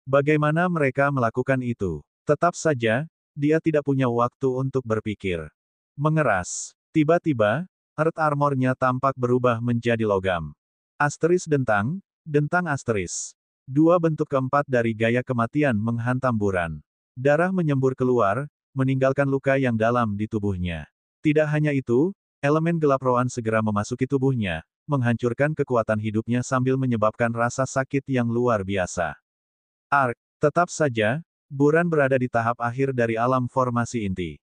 Bagaimana mereka melakukan itu? Tetap saja, dia tidak punya waktu untuk berpikir. Mengeras. Tiba-tiba, Earth Armor-nya tampak berubah menjadi logam. Asteris dentang, dentang asteris. Dua bentuk keempat dari gaya kematian menghantam Buran. Darah menyembur keluar, meninggalkan luka yang dalam di tubuhnya. Tidak hanya itu, elemen gelap Rowan segera memasuki tubuhnya, menghancurkan kekuatan hidupnya sambil menyebabkan rasa sakit yang luar biasa. Tetap saja, Buran berada di tahap akhir dari alam formasi inti.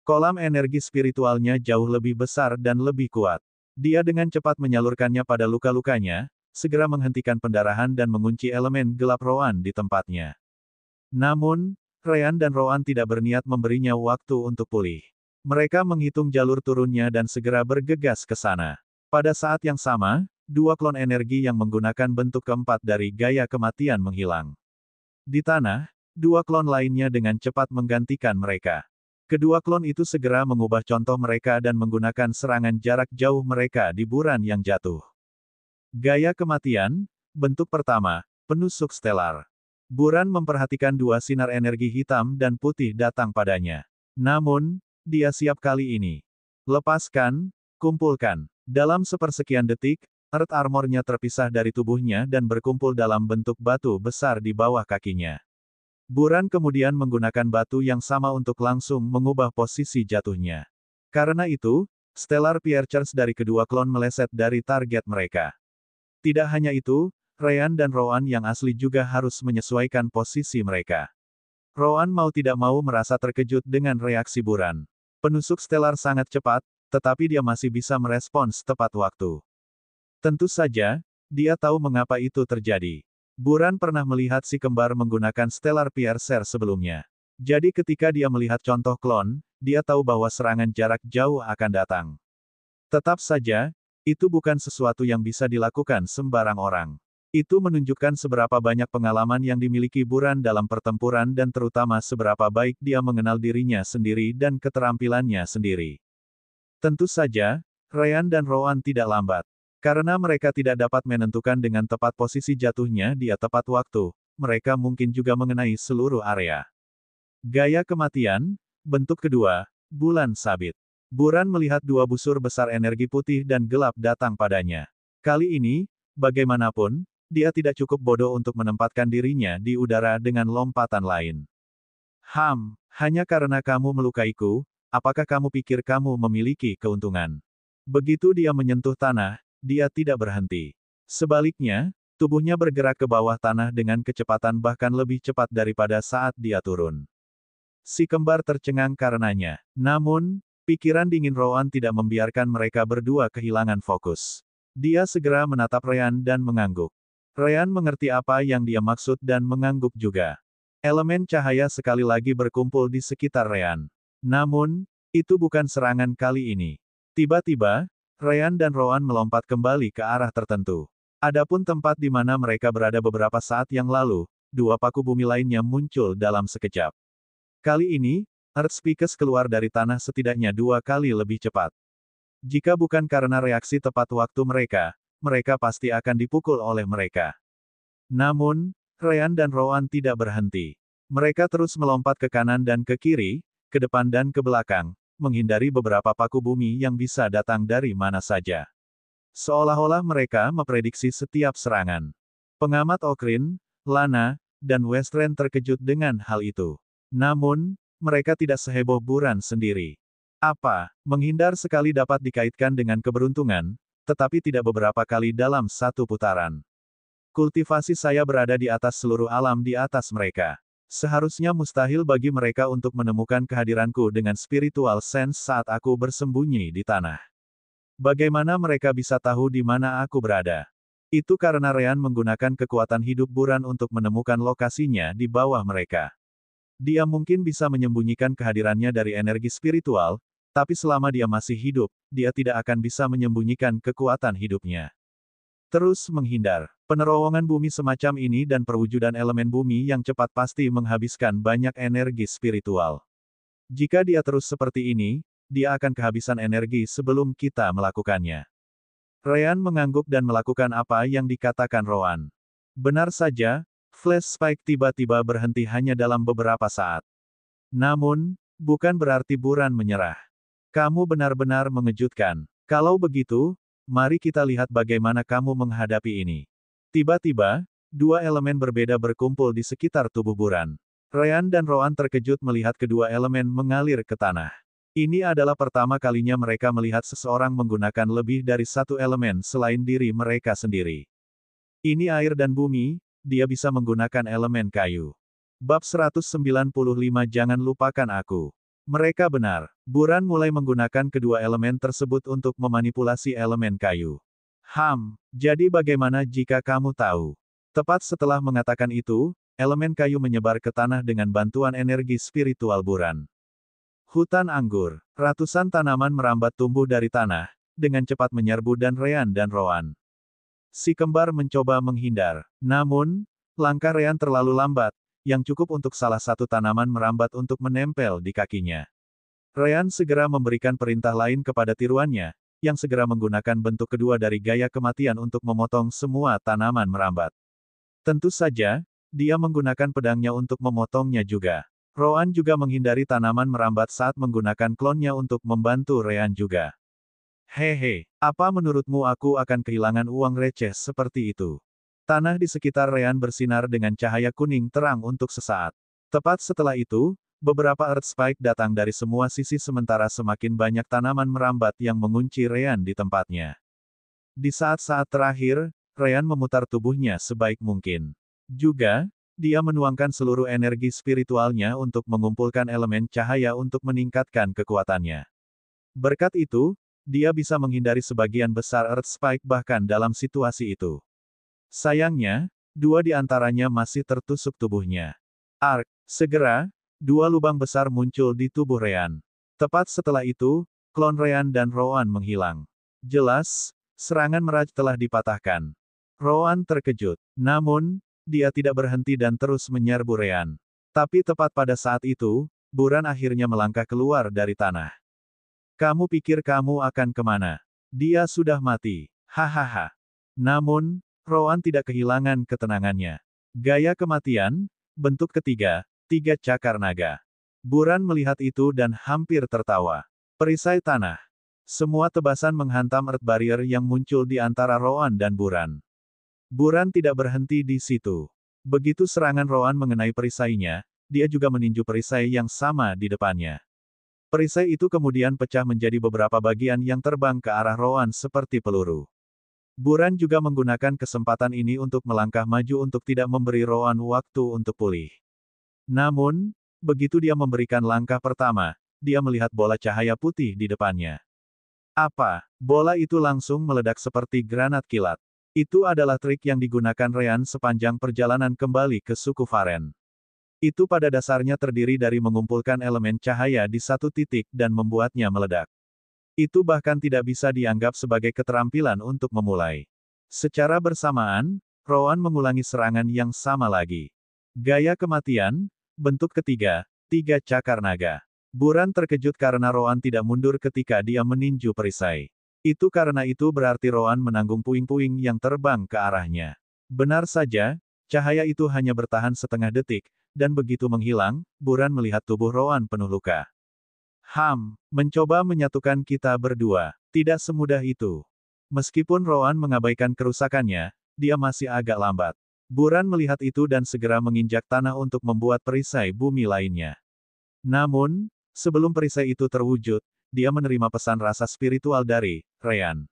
Kolam energi spiritualnya jauh lebih besar dan lebih kuat. Dia dengan cepat menyalurkannya pada luka-lukanya, segera menghentikan pendarahan dan mengunci elemen gelap Rowan di tempatnya. Namun, Ryan dan Rowan tidak berniat memberinya waktu untuk pulih. Mereka menghitung jalur turunnya dan segera bergegas ke sana. Pada saat yang sama, dua klon energi yang menggunakan bentuk keempat dari gaya kematian menghilang. Di tanah, dua klon lainnya dengan cepat menggantikan mereka. Kedua klon itu segera mengubah contoh mereka dan menggunakan serangan jarak jauh mereka di Buran yang jatuh. Gaya kematian, bentuk pertama, penusuk stelar. Buran memperhatikan dua sinar energi hitam dan putih datang padanya. Namun, dia siap kali ini. Lepaskan, kumpulkan. Dalam sepersekian detik, Earth Armor-nya terpisah dari tubuhnya dan berkumpul dalam bentuk batu besar di bawah kakinya. Buran kemudian menggunakan batu yang sama untuk langsung mengubah posisi jatuhnya. Karena itu, Stellar Piercers dari kedua klon meleset dari target mereka. Tidak hanya itu, Ryan dan Rowan yang asli juga harus menyesuaikan posisi mereka. Rowan mau tidak mau merasa terkejut dengan reaksi Buran. Penusuk Stellar sangat cepat, tetapi dia masih bisa merespons tepat waktu. Tentu saja, dia tahu mengapa itu terjadi. Buran pernah melihat si kembar menggunakan Stellar Piercer sebelumnya. Jadi ketika dia melihat contoh klon, dia tahu bahwa serangan jarak jauh akan datang. Tetap saja, itu bukan sesuatu yang bisa dilakukan sembarang orang. Itu menunjukkan seberapa banyak pengalaman yang dimiliki Buran dalam pertempuran dan terutama seberapa baik dia mengenal dirinya sendiri dan keterampilannya sendiri. Tentu saja, Ryan dan Rowan tidak lambat. Karena mereka tidak dapat menentukan dengan tepat posisi jatuhnya di tepat waktu, mereka mungkin juga mengenai seluruh area. Gaya kematian, bentuk kedua, bulan sabit. Buran melihat dua busur besar energi putih dan gelap datang padanya. Kali ini, bagaimanapun, dia tidak cukup bodoh untuk menempatkan dirinya di udara dengan lompatan lain. Hanya karena kamu melukaiku, apakah kamu pikir kamu memiliki keuntungan? Begitu dia menyentuh tanah, dia tidak berhenti. Sebaliknya, tubuhnya bergerak ke bawah tanah dengan kecepatan bahkan lebih cepat daripada saat dia turun. Si kembar tercengang karenanya. Namun, pikiran dingin Rowan tidak membiarkan mereka berdua kehilangan fokus. Dia segera menatap Ryan dan mengangguk. Ryan mengerti apa yang dia maksud dan mengangguk juga. Elemen cahaya sekali lagi berkumpul di sekitar Ryan. Namun, itu bukan serangan kali ini. Tiba-tiba, Ryan dan Rowan melompat kembali ke arah tertentu. Adapun tempat di mana mereka berada beberapa saat yang lalu, dua paku bumi lainnya muncul dalam sekejap. Kali ini, Earth Speakers keluar dari tanah setidaknya 2 kali lebih cepat. Jika bukan karena reaksi tepat waktu mereka, mereka pasti akan dipukul oleh mereka. Namun, Ryan dan Rowan tidak berhenti. Mereka terus melompat ke kanan dan ke kiri, ke depan dan ke belakang, menghindari beberapa paku bumi yang bisa datang dari mana saja. Seolah-olah mereka memprediksi setiap serangan. Pengamat Okrin, Lana, dan Westren terkejut dengan hal itu. Namun, mereka tidak seheboh Buran sendiri. Menghindar sekali dapat dikaitkan dengan keberuntungan, tetapi tidak beberapa kali dalam satu putaran. Kultivasi saya berada di atas seluruh alam di atas mereka. Seharusnya mustahil bagi mereka untuk menemukan kehadiranku dengan spiritual sense saat aku bersembunyi di tanah. Bagaimana mereka bisa tahu di mana aku berada? Itu karena Ryan menggunakan kekuatan hidup Buran untuk menemukan lokasinya di bawah mereka. Dia mungkin bisa menyembunyikan kehadirannya dari energi spiritual, tapi selama dia masih hidup, dia tidak akan bisa menyembunyikan kekuatan hidupnya. Terus menghindar. Penerowongan bumi semacam ini dan perwujudan elemen bumi yang cepat pasti menghabiskan banyak energi spiritual. Jika dia terus seperti ini, dia akan kehabisan energi sebelum kita melakukannya. Ryan mengangguk dan melakukan apa yang dikatakan Rowan. Benar saja, Flash Spike tiba-tiba berhenti hanya dalam beberapa saat. Namun, bukan berarti Buran menyerah. Kamu benar-benar mengejutkan. Kalau begitu, mari kita lihat bagaimana kamu menghadapi ini. Tiba-tiba, dua elemen berbeda berkumpul di sekitar tubuh Buran. Ryan dan Rowan terkejut melihat kedua elemen mengalir ke tanah. Ini adalah pertama kalinya mereka melihat seseorang menggunakan lebih dari satu elemen selain diri mereka sendiri. Ini air dan bumi. Dia bisa menggunakan elemen kayu. Bab 195 Jangan lupakan aku. Mereka benar. Buran mulai menggunakan kedua elemen tersebut untuk memanipulasi elemen kayu. Jadi bagaimana jika kamu tahu? Tepat setelah mengatakan itu, elemen kayu menyebar ke tanah dengan bantuan energi spiritual Buran. Hutan anggur. Ratusan tanaman merambat tumbuh dari tanah, dengan cepat menyerbu dan Ryan dan Rowan. Si kembar mencoba menghindar. Namun, langkah Ryan terlalu lambat, yang cukup untuk salah satu tanaman merambat untuk menempel di kakinya. Ryan segera memberikan perintah lain kepada tiruannya, yang segera menggunakan bentuk kedua dari gaya kematian untuk memotong semua tanaman merambat. Tentu saja, dia menggunakan pedangnya untuk memotongnya juga. Rowan juga menghindari tanaman merambat saat menggunakan klonnya untuk membantu Ryan juga. Hehe, apa menurutmu aku akan kehilangan uang receh seperti itu? Tanah di sekitar Ryan bersinar dengan cahaya kuning terang untuk sesaat. Tepat setelah itu, beberapa Earth Spike datang dari semua sisi sementara semakin banyak tanaman merambat yang mengunci Ryan di tempatnya. Di saat-saat terakhir, Ryan memutar tubuhnya sebaik mungkin. Juga, dia menuangkan seluruh energi spiritualnya untuk mengumpulkan elemen cahaya untuk meningkatkan kekuatannya. Berkat itu, dia bisa menghindari sebagian besar Earth Spike bahkan dalam situasi itu. Sayangnya, dua di antaranya masih tertusuk tubuhnya. Segera, Dua lubang besar muncul di tubuh Ryan. Tepat setelah itu, klon Ryan dan Rowan menghilang. Jelas, serangan Mirage telah dipatahkan. Rowan terkejut. Namun, dia tidak berhenti dan terus menyerbu Ryan. Tapi tepat pada saat itu, Buran akhirnya melangkah keluar dari tanah. Kamu pikir kamu akan kemana? Dia sudah mati. Hahaha. Namun, Rowan tidak kehilangan ketenangannya. Gaya kematian, bentuk ketiga, 3 cakar naga. Buran melihat itu dan hampir tertawa. Perisai tanah. Semua tebasan menghantam Earth Barrier yang muncul di antara Rowan dan Buran. Buran tidak berhenti di situ. Begitu serangan Rowan mengenai perisainya, dia juga meninju perisai yang sama di depannya. Perisai itu kemudian pecah menjadi beberapa bagian yang terbang ke arah Rowan seperti peluru. Buran juga menggunakan kesempatan ini untuk melangkah maju untuk tidak memberi Rowan waktu untuk pulih. Namun, begitu dia memberikan langkah pertama, dia melihat bola cahaya putih di depannya. Apa? Bola itu langsung meledak seperti granat kilat. Itu adalah trik yang digunakan Ryan sepanjang perjalanan kembali ke suku Varen. Itu pada dasarnya terdiri dari mengumpulkan elemen cahaya di satu titik dan membuatnya meledak. Itu bahkan tidak bisa dianggap sebagai keterampilan untuk memulai. Secara bersamaan, Rowan mengulangi serangan yang sama lagi. Gaya kematian, bentuk ketiga, 3 cakar naga. Buran terkejut karena Rowan tidak mundur ketika dia meninju perisai. Itu karena itu berarti Rowan menanggung puing-puing yang terbang ke arahnya. Benar saja, cahaya itu hanya bertahan setengah detik, dan begitu menghilang, Buran melihat tubuh Rowan penuh luka. Mencoba menyatukan kita berdua. Tidak semudah itu. Meskipun Rowan mengabaikan kerusakannya, dia masih agak lambat. Buran melihat itu dan segera menginjak tanah untuk membuat perisai bumi lainnya. Namun, sebelum perisai itu terwujud, dia menerima pesan rasa spiritual dari Ryan.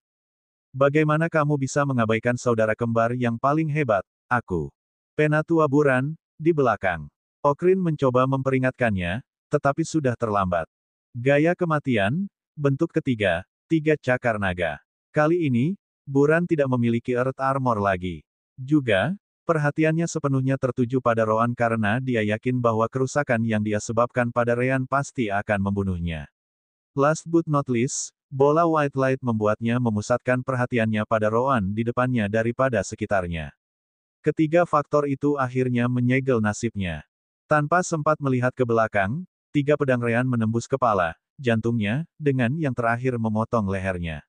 Bagaimana kamu bisa mengabaikan saudara kembar yang paling hebat, aku? Penatua Buran, di belakang. Okrin mencoba memperingatkannya, tetapi sudah terlambat. Gaya kematian, bentuk ketiga, 3 cakar naga. Kali ini, Buran tidak memiliki Earth Armor lagi. Juga, perhatiannya sepenuhnya tertuju pada Rowan karena dia yakin bahwa kerusakan yang dia sebabkan pada Ryan pasti akan membunuhnya. Last but not least, bola white light membuatnya memusatkan perhatiannya pada Rowan di depannya daripada sekitarnya. Ketiga faktor itu akhirnya menyegel nasibnya. Tanpa sempat melihat ke belakang, 3 pedang Ryan menembus kepala, jantungnya, dengan yang terakhir memotong lehernya.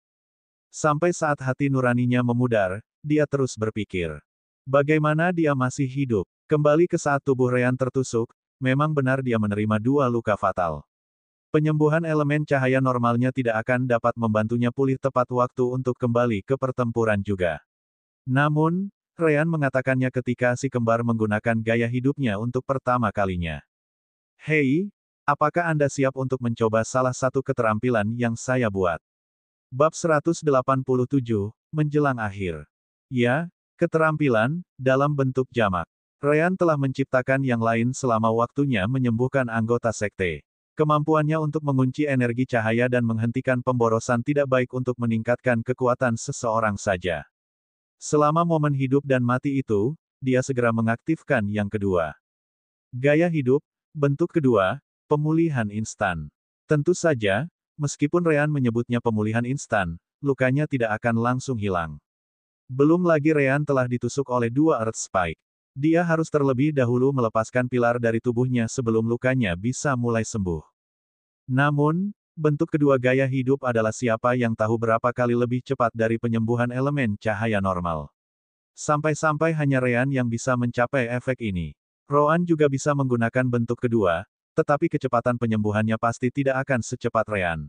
Sampai saat hati nuraninya memudar, dia terus berpikir. Bagaimana dia masih hidup? Kembali ke saat tubuh Ryan tertusuk, memang benar dia menerima 2 luka fatal. Penyembuhan elemen cahaya normalnya tidak akan dapat membantunya pulih tepat waktu untuk kembali ke pertempuran juga. Namun, Ryan mengatakannya ketika si kembar menggunakan gaya hidupnya untuk pertama kalinya. Hei, apakah Anda siap untuk mencoba salah satu keterampilan yang saya buat? Bab 187, menjelang akhir. Ya, keterampilan, dalam bentuk jamak. Ryan telah menciptakan yang lain selama waktunya menyembuhkan anggota sekte. Kemampuannya untuk mengunci energi cahaya dan menghentikan pemborosan tidak baik untuk meningkatkan kekuatan seseorang saja. Selama momen hidup dan mati itu, dia segera mengaktifkan yang kedua. Gaya hidup, bentuk kedua, pemulihan instan. Tentu saja, meskipun Ryan menyebutnya pemulihan instan, lukanya tidak akan langsung hilang. Belum lagi Ryan telah ditusuk oleh 2 Earth Spike. Dia harus terlebih dahulu melepaskan pilar dari tubuhnya sebelum lukanya bisa mulai sembuh. Namun, bentuk kedua gaya hidup adalah siapa yang tahu berapa kali lebih cepat dari penyembuhan elemen cahaya normal. Sampai-sampai hanya Ryan yang bisa mencapai efek ini. Rowan juga bisa menggunakan bentuk kedua, tetapi kecepatan penyembuhannya pasti tidak akan secepat Ryan.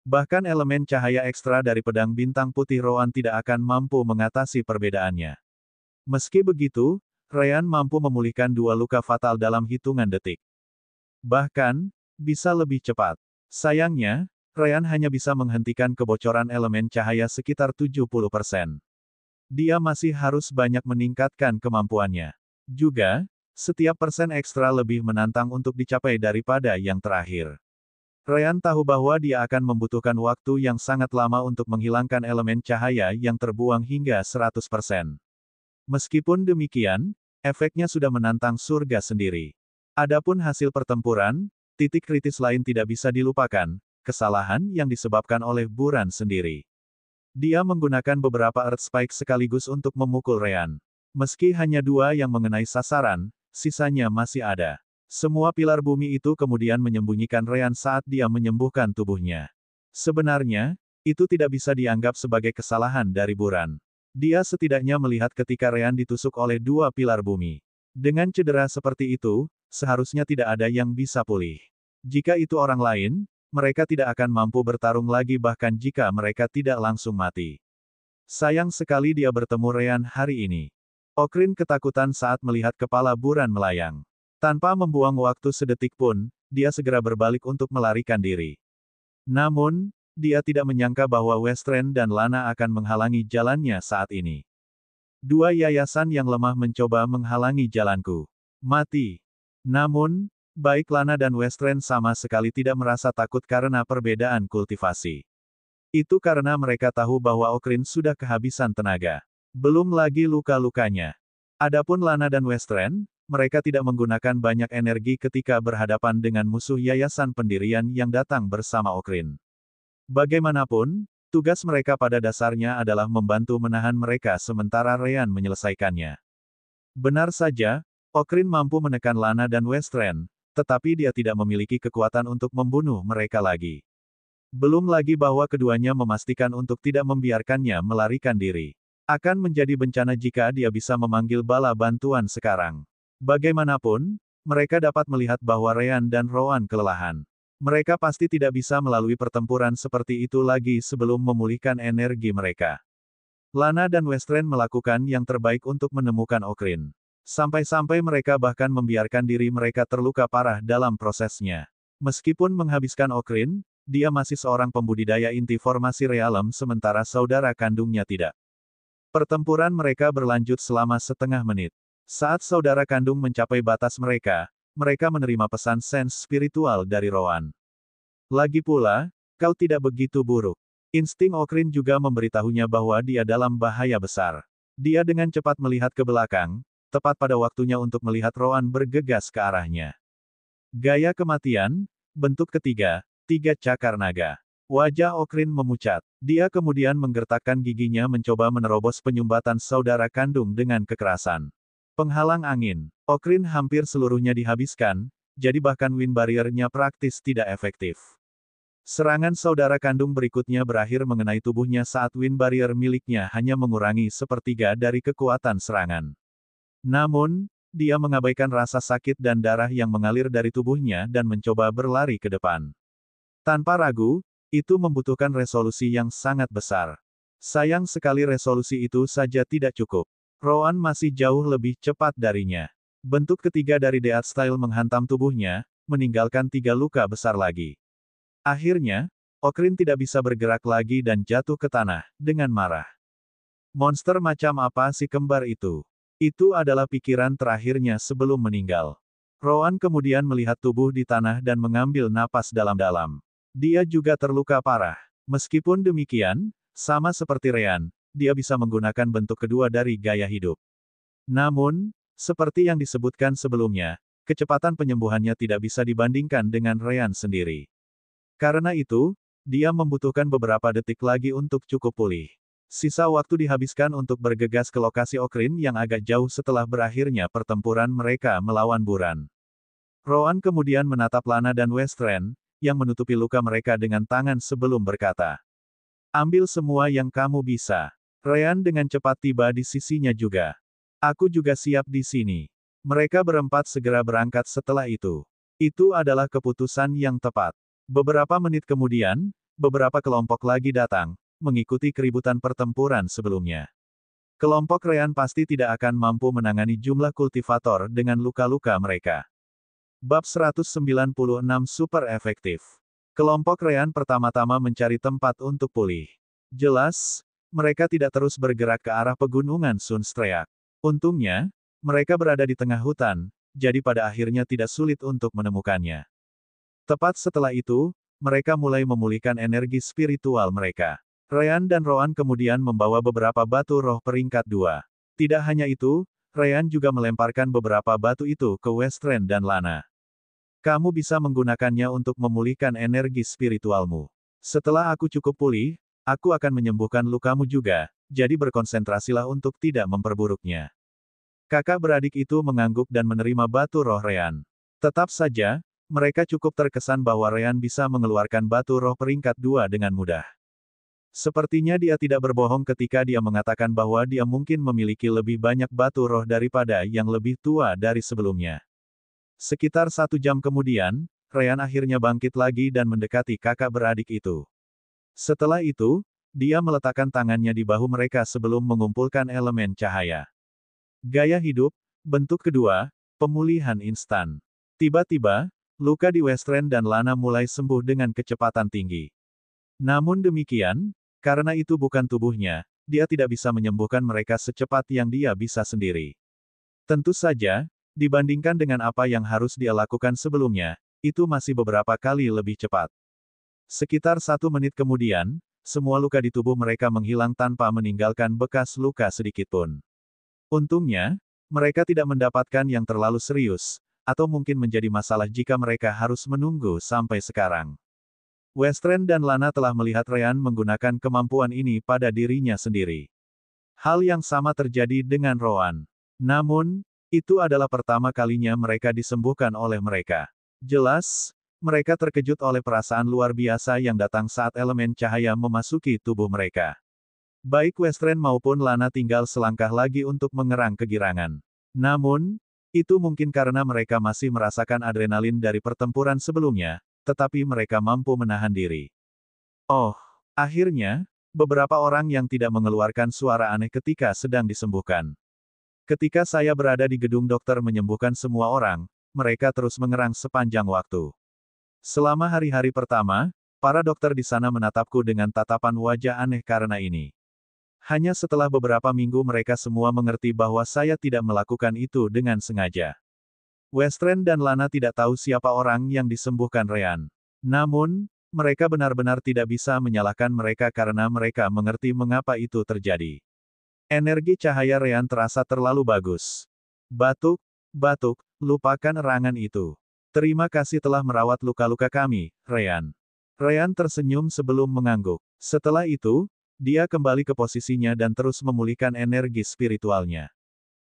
Bahkan elemen cahaya ekstra dari pedang bintang putih Rowan tidak akan mampu mengatasi perbedaannya. Meski begitu, Ryan mampu memulihkan 2 luka fatal dalam hitungan detik. Bahkan, bisa lebih cepat. Sayangnya, Ryan hanya bisa menghentikan kebocoran elemen cahaya sekitar 70%. Dia masih harus banyak meningkatkan kemampuannya. Juga, setiap persen ekstra lebih menantang untuk dicapai daripada yang terakhir. Ryan tahu bahwa dia akan membutuhkan waktu yang sangat lama untuk menghilangkan elemen cahaya yang terbuang hingga 100%. Meskipun demikian, efeknya sudah menantang surga sendiri. Adapun hasil pertempuran, titik kritis lain tidak bisa dilupakan, kesalahan yang disebabkan oleh Buran sendiri. Dia menggunakan beberapa Earth Spike sekaligus untuk memukul Ryan. Meski hanya 2 yang mengenai sasaran, sisanya masih ada. Semua pilar bumi itu kemudian menyembunyikan Ryan saat dia menyembuhkan tubuhnya. Sebenarnya, itu tidak bisa dianggap sebagai kesalahan dari Buran. Dia setidaknya melihat ketika Ryan ditusuk oleh 2 pilar bumi. Dengan cedera seperti itu, seharusnya tidak ada yang bisa pulih. Jika itu orang lain, mereka tidak akan mampu bertarung lagi bahkan jika mereka tidak langsung mati. Sayang sekali dia bertemu Ryan hari ini. Okrin ketakutan saat melihat kepala Buran melayang. Tanpa membuang waktu sedetik pun, dia segera berbalik untuk melarikan diri. Namun, dia tidak menyangka bahwa Westren dan Lana akan menghalangi jalannya saat ini. 2 yayasan yang lemah mencoba menghalangi jalanku. Mati. Namun, baik Lana dan Westren sama sekali tidak merasa takut karena perbedaan kultivasi. Itu karena mereka tahu bahwa Okrin sudah kehabisan tenaga. Belum lagi luka-lukanya. Adapun Lana dan Westren, mereka tidak menggunakan banyak energi ketika berhadapan dengan musuh yayasan pendirian yang datang bersama Okrin. Bagaimanapun, tugas mereka pada dasarnya adalah membantu menahan mereka sementara Ryan menyelesaikannya. Benar saja, Okrin mampu menekan Lana dan Westren, tetapi dia tidak memiliki kekuatan untuk membunuh mereka lagi. Belum lagi bahwa keduanya memastikan untuk tidak membiarkannya melarikan diri. Akan menjadi bencana jika dia bisa memanggil bala bantuan sekarang. Bagaimanapun, mereka dapat melihat bahwa Ryan dan Rowan kelelahan. Mereka pasti tidak bisa melalui pertempuran seperti itu lagi sebelum memulihkan energi mereka. Lana dan Westren melakukan yang terbaik untuk menemukan Okrin. Sampai-sampai mereka bahkan membiarkan diri mereka terluka parah dalam prosesnya. Meskipun menghabiskan Okrin, dia masih seorang pembudidaya inti formasi realem sementara saudara kandungnya tidak. Pertempuran mereka berlanjut selama setengah menit. Saat saudara kandung mencapai batas mereka menerima pesan sense spiritual dari Rowan. Lagi pula, kau tidak begitu buruk. Insting Okrin juga memberitahunya bahwa dia dalam bahaya besar. Dia dengan cepat melihat ke belakang, tepat pada waktunya untuk melihat Rowan bergegas ke arahnya. Gaya kematian, bentuk ketiga, 3 cakar naga. Wajah Okrin memucat. Dia kemudian menggertakkan giginya mencoba menerobos penyumbatan saudara kandung dengan kekerasan. Penghalang angin. Okrin hampir seluruhnya dihabiskan, jadi bahkan wind barrier-nya praktis tidak efektif. Serangan saudara kandung berikutnya berakhir mengenai tubuhnya saat wind barrier miliknya hanya mengurangi sepertiga dari kekuatan serangan. Namun, dia mengabaikan rasa sakit dan darah yang mengalir dari tubuhnya dan mencoba berlari ke depan. Tanpa ragu, itu membutuhkan resolusi yang sangat besar. Sayang sekali resolusi itu saja tidak cukup. Rowan masih jauh lebih cepat darinya. Bentuk ketiga dari Death Style menghantam tubuhnya, meninggalkan 3 luka besar lagi. Akhirnya, Okrin tidak bisa bergerak lagi dan jatuh ke tanah, dengan marah. Monster macam apa si kembar itu? Itu adalah pikiran terakhirnya sebelum meninggal. Rowan kemudian melihat tubuh di tanah dan mengambil napas dalam-dalam. Dia juga terluka parah. Meskipun demikian, sama seperti Ryan, dia bisa menggunakan bentuk kedua dari gaya hidup. Namun, seperti yang disebutkan sebelumnya, kecepatan penyembuhannya tidak bisa dibandingkan dengan Ryan sendiri. Karena itu, dia membutuhkan beberapa detik lagi untuk cukup pulih. Sisa waktu dihabiskan untuk bergegas ke lokasi Okrin yang agak jauh setelah berakhirnya pertempuran mereka melawan Buran. Rowan kemudian menatap Lana dan Westren, yang menutupi luka mereka dengan tangan sebelum berkata, "Ambil semua yang kamu bisa." Ryan dengan cepat tiba di sisinya juga. "Aku juga siap di sini." Mereka berempat segera berangkat setelah itu. Itu adalah keputusan yang tepat. Beberapa menit kemudian, beberapa kelompok lagi datang, mengikuti keributan pertempuran sebelumnya. Kelompok Ryan pasti tidak akan mampu menangani jumlah kultivator dengan luka-luka mereka. Bab 196 super efektif. Kelompok Ryan pertama-tama mencari tempat untuk pulih. Jelas, mereka tidak terus bergerak ke arah pegunungan Sunstreak. Untungnya, mereka berada di tengah hutan, jadi pada akhirnya tidak sulit untuk menemukannya. Tepat setelah itu, mereka mulai memulihkan energi spiritual mereka. Ryan dan Rowan kemudian membawa beberapa batu roh peringkat 2. Tidak hanya itu, Ryan juga melemparkan beberapa batu itu ke Western dan Lana. Kamu bisa menggunakannya untuk memulihkan energi spiritualmu. Setelah aku cukup pulih, aku akan menyembuhkan lukamu juga, jadi berkonsentrasilah untuk tidak memperburuknya. Kakak beradik itu mengangguk dan menerima batu roh Ryan. Tetap saja, mereka cukup terkesan bahwa Ryan bisa mengeluarkan batu roh peringkat 2 dengan mudah. Sepertinya dia tidak berbohong ketika dia mengatakan bahwa dia mungkin memiliki lebih banyak batu roh daripada yang lebih tua dari sebelumnya. Sekitar 1 jam kemudian, Ryan akhirnya bangkit lagi dan mendekati kakak beradik itu. Setelah itu, dia meletakkan tangannya di bahu mereka sebelum mengumpulkan elemen cahaya. Gaya hidup, bentuk kedua, pemulihan instan. Tiba-tiba, luka di Western dan Lana mulai sembuh dengan kecepatan tinggi. Namun demikian, karena itu bukan tubuhnya, dia tidak bisa menyembuhkan mereka secepat yang dia bisa sendiri. Tentu saja, dibandingkan dengan apa yang harus dia lakukan sebelumnya, itu masih beberapa kali lebih cepat. Sekitar 1 menit kemudian, semua luka di tubuh mereka menghilang tanpa meninggalkan bekas luka sedikitpun. Untungnya, mereka tidak mendapatkan yang terlalu serius, atau mungkin menjadi masalah jika mereka harus menunggu sampai sekarang. Western dan Lana telah melihat Ryan menggunakan kemampuan ini pada dirinya sendiri. Hal yang sama terjadi dengan Rowan. Namun, itu adalah pertama kalinya mereka disembuhkan oleh mereka. Jelas, mereka terkejut oleh perasaan luar biasa yang datang saat elemen cahaya memasuki tubuh mereka. Baik Western maupun Lana tinggal selangkah lagi untuk mengerang kegirangan. Namun, itu mungkin karena mereka masih merasakan adrenalin dari pertempuran sebelumnya, tetapi mereka mampu menahan diri. Oh, akhirnya, beberapa orang yang tidak mengeluarkan suara aneh ketika sedang disembuhkan. Ketika saya berada di gedung dokter menyembuhkan semua orang, mereka terus mengerang sepanjang waktu. Selama hari-hari pertama, para dokter di sana menatapku dengan tatapan wajah aneh karena ini. Hanya setelah beberapa minggu mereka semua mengerti bahwa saya tidak melakukan itu dengan sengaja. Western dan Lana tidak tahu siapa orang yang disembuhkan Ryan. Namun, mereka benar-benar tidak bisa menyalahkan mereka karena mereka mengerti mengapa itu terjadi. Energi cahaya Ryan terasa terlalu bagus. Batuk, batuk, lupakan erangan itu. Terima kasih telah merawat luka-luka kami, Ryan. Ryan tersenyum sebelum mengangguk. Setelah itu, dia kembali ke posisinya dan terus memulihkan energi spiritualnya.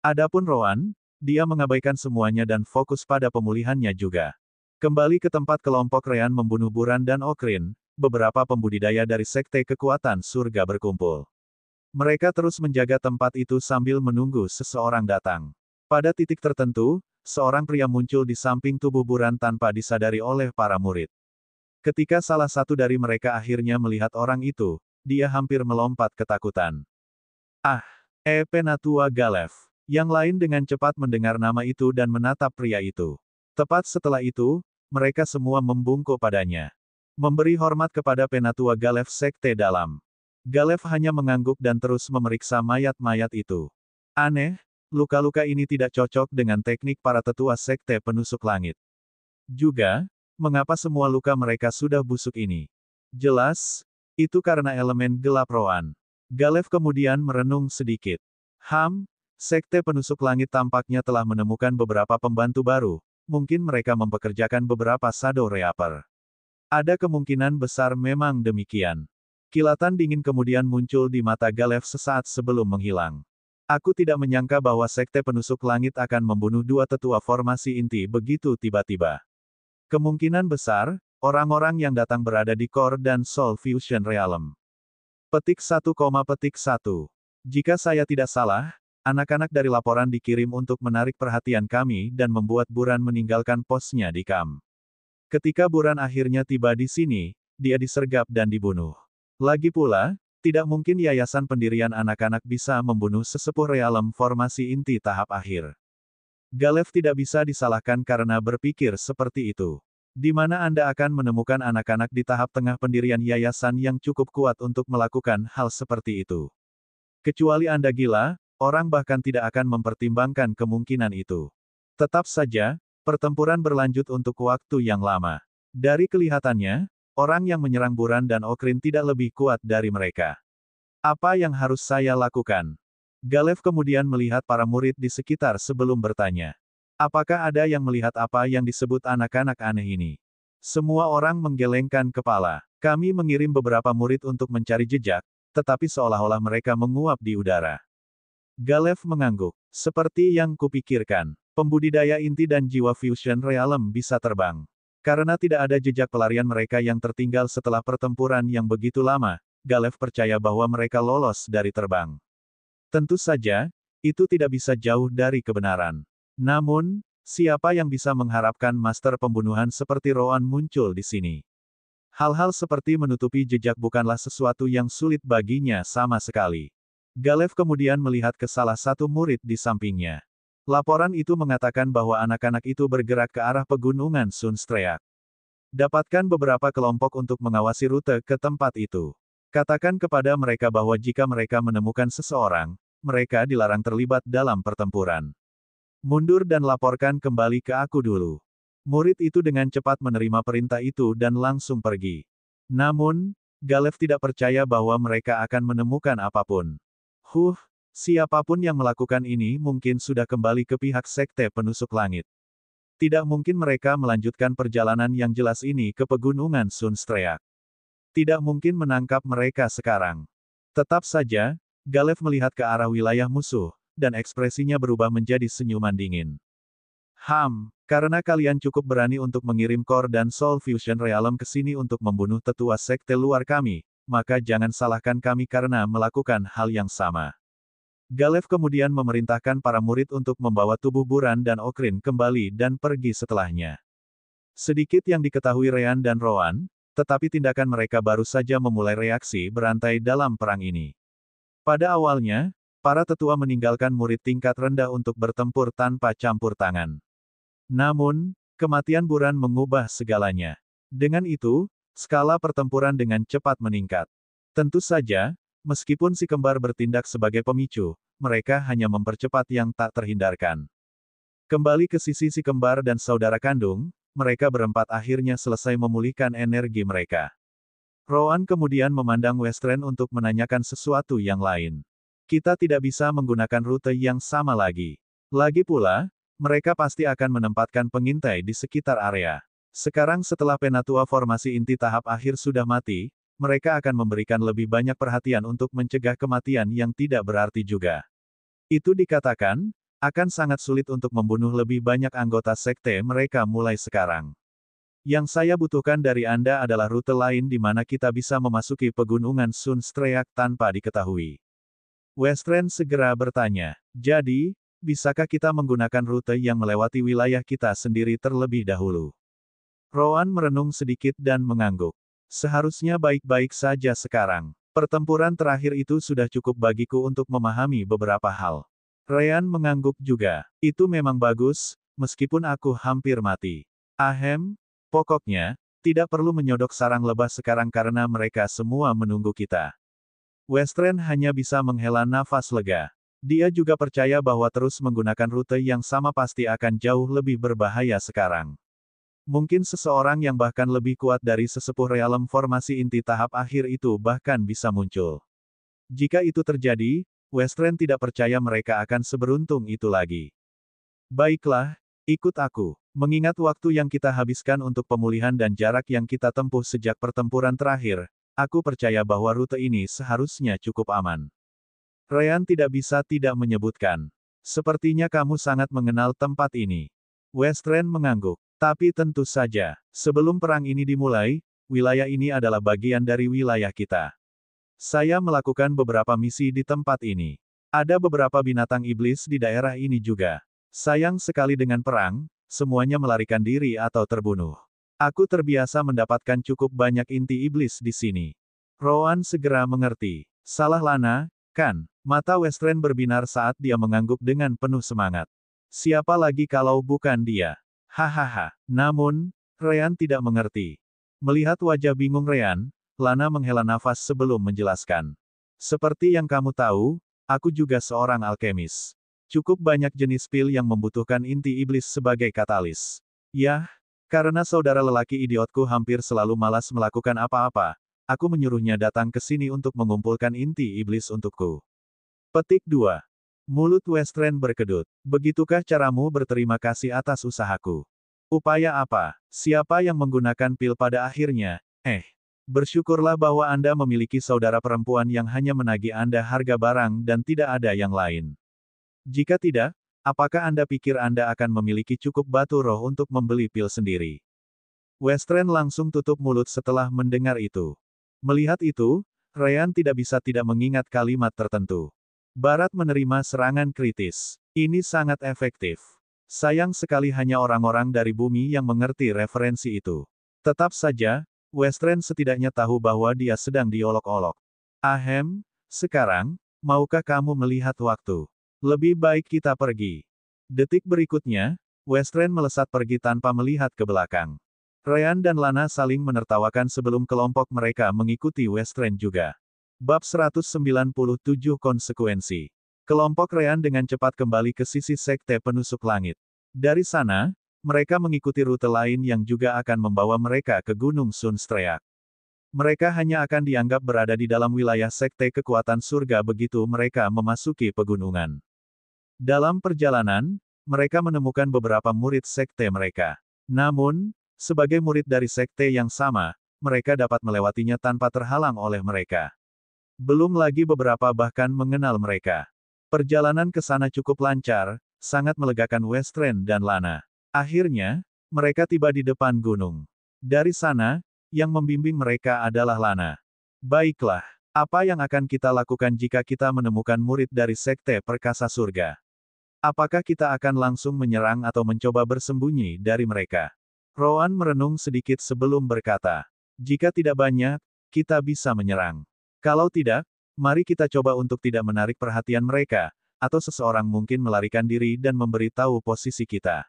Adapun Rowan, dia mengabaikan semuanya dan fokus pada pemulihannya juga. Kembali ke tempat kelompok Ryan membunuh Buran dan Okrin, beberapa pembudidaya dari Sekte Kekuatan Surga berkumpul. Mereka terus menjaga tempat itu sambil menunggu seseorang datang. Pada titik tertentu, seorang pria muncul di samping tubuh Buran tanpa disadari oleh para murid. Ketika salah satu dari mereka akhirnya melihat orang itu, dia hampir melompat ketakutan. Ah, Penatua Galef. Yang lain dengan cepat mendengar nama itu dan menatap pria itu. Tepat setelah itu, mereka semua membungkuk padanya. Memberi hormat kepada Penatua Galef Sekte Dalam. Galef hanya mengangguk dan terus memeriksa mayat-mayat itu. Aneh, luka-luka ini tidak cocok dengan teknik para tetua Sekte Penusuk Langit. Juga, mengapa semua luka mereka sudah busuk ini? Jelas, itu karena elemen gelap Rowan. Galef kemudian merenung sedikit. Sekte Penusuk Langit tampaknya telah menemukan beberapa pembantu baru, mungkin mereka mempekerjakan beberapa Shadow Reaper. Ada kemungkinan besar memang demikian. Kilatan dingin kemudian muncul di mata Galef sesaat sebelum menghilang. Aku tidak menyangka bahwa Sekte Penusuk Langit akan membunuh 2 tetua formasi inti begitu tiba-tiba. Kemungkinan besar, orang-orang yang datang berada di Core dan Soul Fusion Realm. Petik 1, petik 1. Jika saya tidak salah, anak-anak dari laporan dikirim untuk menarik perhatian kami dan membuat Buran meninggalkan posnya di kamp. Ketika Buran akhirnya tiba di sini, dia disergap dan dibunuh. Lagi pula, tidak mungkin yayasan pendirian anak-anak bisa membunuh sesepuh realem formasi inti tahap akhir. Galef tidak bisa disalahkan karena berpikir seperti itu. Di mana Anda akan menemukan anak-anak di tahap tengah pendirian yayasan yang cukup kuat untuk melakukan hal seperti itu. Kecuali Anda gila, orang bahkan tidak akan mempertimbangkan kemungkinan itu. Tetap saja, pertempuran berlanjut untuk waktu yang lama. Dari kelihatannya, orang yang menyerang Buran dan Okrin tidak lebih kuat dari mereka. Apa yang harus saya lakukan? Galev kemudian melihat para murid di sekitar sebelum bertanya. Apakah ada yang melihat apa yang disebut anak-anak aneh ini? Semua orang menggelengkan kepala. Kami mengirim beberapa murid untuk mencari jejak, tetapi seolah-olah mereka menguap di udara. Galev mengangguk. Seperti yang kupikirkan, pembudidaya inti dan jiwa Fusion Realm bisa terbang. Karena tidak ada jejak pelarian mereka yang tertinggal setelah pertempuran yang begitu lama, Galev percaya bahwa mereka lolos dari terbang. Tentu saja, itu tidak bisa jauh dari kebenaran. Namun, siapa yang bisa mengharapkan master pembunuhan seperti Roan muncul di sini? Hal-hal seperti menutupi jejak bukanlah sesuatu yang sulit baginya sama sekali. Galev kemudian melihat ke salah satu murid di sampingnya. Laporan itu mengatakan bahwa anak-anak itu bergerak ke arah pegunungan Sunstreak. Dapatkan beberapa kelompok untuk mengawasi rute ke tempat itu. Katakan kepada mereka bahwa jika mereka menemukan seseorang, mereka dilarang terlibat dalam pertempuran. Mundur dan laporkan kembali ke aku dulu. Murid itu dengan cepat menerima perintah itu dan langsung pergi. Namun, Galev tidak percaya bahwa mereka akan menemukan apapun. Siapapun yang melakukan ini mungkin sudah kembali ke pihak Sekte Penusuk Langit. Tidak mungkin mereka melanjutkan perjalanan yang jelas ini ke pegunungan Sunstreak. Tidak mungkin menangkap mereka sekarang. Tetap saja, Galev melihat ke arah wilayah musuh, dan ekspresinya berubah menjadi senyuman dingin. Karena kalian cukup berani untuk mengirim Core dan Soul Fusion Realm ke sini untuk membunuh tetua sekte luar kami, maka jangan salahkan kami karena melakukan hal yang sama. Galev kemudian memerintahkan para murid untuk membawa tubuh Buran dan Okrin kembali dan pergi setelahnya. Sedikit yang diketahui Rean dan Roan, tetapi tindakan mereka baru saja memulai reaksi berantai dalam perang ini. Pada awalnya, para tetua meninggalkan murid tingkat rendah untuk bertempur tanpa campur tangan. Namun, kematian Buran mengubah segalanya. Dengan itu, skala pertempuran dengan cepat meningkat. Tentu saja, meskipun si kembar bertindak sebagai pemicu, mereka hanya mempercepat yang tak terhindarkan. Kembali ke sisi si kembar dan saudara kandung, mereka berempat akhirnya selesai memulihkan energi mereka. Roan kemudian memandang Westren untuk menanyakan sesuatu yang lain. Kita tidak bisa menggunakan rute yang sama lagi. Lagi pula, mereka pasti akan menempatkan pengintai di sekitar area. Sekarang setelah penatua formasi inti tahap akhir sudah mati, mereka akan memberikan lebih banyak perhatian untuk mencegah kematian yang tidak berarti juga. Itu dikatakan, akan sangat sulit untuk membunuh lebih banyak anggota sekte mereka mulai sekarang. Yang saya butuhkan dari Anda adalah rute lain di mana kita bisa memasuki pegunungan Sunstreak tanpa diketahui. Westren segera bertanya, jadi, bisakah kita menggunakan rute yang melewati wilayah kita sendiri terlebih dahulu? Roan merenung sedikit dan mengangguk. Seharusnya baik-baik saja sekarang. Pertempuran terakhir itu sudah cukup bagiku untuk memahami beberapa hal. Rean mengangguk juga. Itu memang bagus, meskipun aku hampir mati. Pokoknya, tidak perlu menyodok sarang lebah sekarang karena mereka semua menunggu kita. Westren hanya bisa menghela nafas lega. Dia juga percaya bahwa terus menggunakan rute yang sama pasti akan jauh lebih berbahaya sekarang. Mungkin seseorang yang bahkan lebih kuat dari sesepuh realem formasi inti tahap akhir itu bahkan bisa muncul. Jika itu terjadi, Westren tidak percaya mereka akan seberuntung itu lagi. Baiklah, ikut aku. Mengingat waktu yang kita habiskan untuk pemulihan dan jarak yang kita tempuh sejak pertempuran terakhir, aku percaya bahwa rute ini seharusnya cukup aman. Rean tidak bisa tidak menyebutkan. Sepertinya kamu sangat mengenal tempat ini. Westren mengangguk. Tapi tentu saja, sebelum perang ini dimulai, wilayah ini adalah bagian dari wilayah kita. Saya melakukan beberapa misi di tempat ini. Ada beberapa binatang iblis di daerah ini juga. Sayang sekali dengan perang, semuanya melarikan diri atau terbunuh. Aku terbiasa mendapatkan cukup banyak inti iblis di sini. Roan segera mengerti. Salah Lana, kan? Mata Westren berbinar saat dia mengangguk dengan penuh semangat. Siapa lagi kalau bukan dia? Hahaha. Namun, Rean tidak mengerti. Melihat wajah bingung Rean, Lana menghela nafas sebelum menjelaskan. Seperti yang kamu tahu, aku juga seorang alkemis. Cukup banyak jenis pil yang membutuhkan inti iblis sebagai katalis. Yah, karena saudara lelaki idiotku hampir selalu malas melakukan apa-apa, aku menyuruhnya datang ke sini untuk mengumpulkan inti iblis untukku. Petik 2. Mulut Westren berkedut. Begitukah caramu berterima kasih atas usahaku? Upaya apa? Siapa yang menggunakan pil pada akhirnya? Bersyukurlah bahwa Anda memiliki saudara perempuan yang hanya menagih Anda harga barang dan tidak ada yang lain. Jika tidak, apakah Anda pikir Anda akan memiliki cukup batu roh untuk membeli pil sendiri? Westren langsung tutup mulut setelah mendengar itu. Melihat itu, Ryan tidak bisa tidak mengingat kalimat tertentu. Barat menerima serangan kritis. Ini sangat efektif. Sayang sekali hanya orang-orang dari bumi yang mengerti referensi itu. Tetap saja, Westren setidaknya tahu bahwa dia sedang diolok-olok. Ahem, sekarang, maukah kamu melihat waktu? Lebih baik kita pergi. Detik berikutnya, Westren melesat pergi tanpa melihat ke belakang. Ryan dan Lana saling menertawakan sebelum kelompok mereka mengikuti Westren juga. Bab 197 Konsekuensi. Kelompok Ryan dengan cepat kembali ke sisi Sekte Penusuk Langit. Dari sana, mereka mengikuti rute lain yang juga akan membawa mereka ke Gunung Sunstreak. Mereka hanya akan dianggap berada di dalam wilayah Sekte Kekuatan Surga begitu mereka memasuki pegunungan. Dalam perjalanan, mereka menemukan beberapa murid Sekte mereka. Namun, sebagai murid dari Sekte yang sama, mereka dapat melewatinya tanpa terhalang oleh mereka. Belum lagi beberapa bahkan mengenal mereka. Perjalanan ke sana cukup lancar, sangat melegakan Westren dan Lana. Akhirnya, mereka tiba di depan gunung. Dari sana, yang membimbing mereka adalah Lana. Baiklah, apa yang akan kita lakukan jika kita menemukan murid dari Sekte Perkasa Surga? Apakah kita akan langsung menyerang atau mencoba bersembunyi dari mereka? Rowan merenung sedikit sebelum berkata, jika tidak banyak, kita bisa menyerang. Kalau tidak, mari kita coba untuk tidak menarik perhatian mereka, atau seseorang mungkin melarikan diri dan memberitahu posisi kita.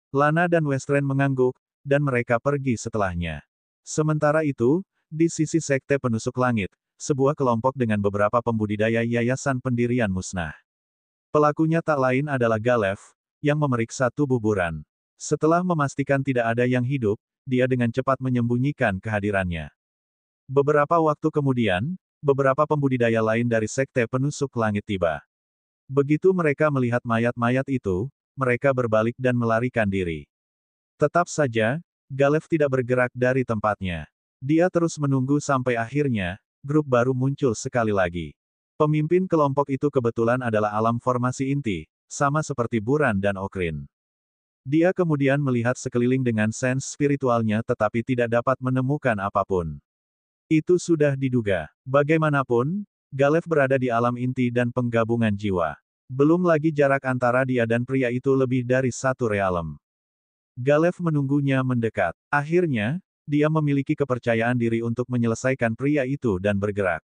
Lana dan Westren mengangguk, dan mereka pergi setelahnya. Sementara itu, di sisi Sekte Penusuk Langit, sebuah kelompok dengan beberapa pembudidaya yayasan pendirian musnah. Pelakunya tak lain adalah Galef, yang memeriksa tubuh Buran. Setelah memastikan tidak ada yang hidup, dia dengan cepat menyembunyikan kehadirannya. Beberapa waktu kemudian, beberapa pembudidaya lain dari Sekte Penusuk Langit tiba. Begitu mereka melihat mayat-mayat itu, mereka berbalik dan melarikan diri. Tetap saja, Galef tidak bergerak dari tempatnya. Dia terus menunggu sampai akhirnya, grup baru muncul sekali lagi. Pemimpin kelompok itu kebetulan adalah alam formasi inti, sama seperti Buran dan Okrin. Dia kemudian melihat sekeliling dengan sens spiritualnya tetapi tidak dapat menemukan apapun. Itu sudah diduga. Bagaimanapun, Galef berada di alam inti dan penggabungan jiwa. Belum lagi jarak antara dia dan pria itu lebih dari satu realem. Galef menunggunya mendekat. Akhirnya, dia memiliki kepercayaan diri untuk menyelesaikan pria itu dan bergerak.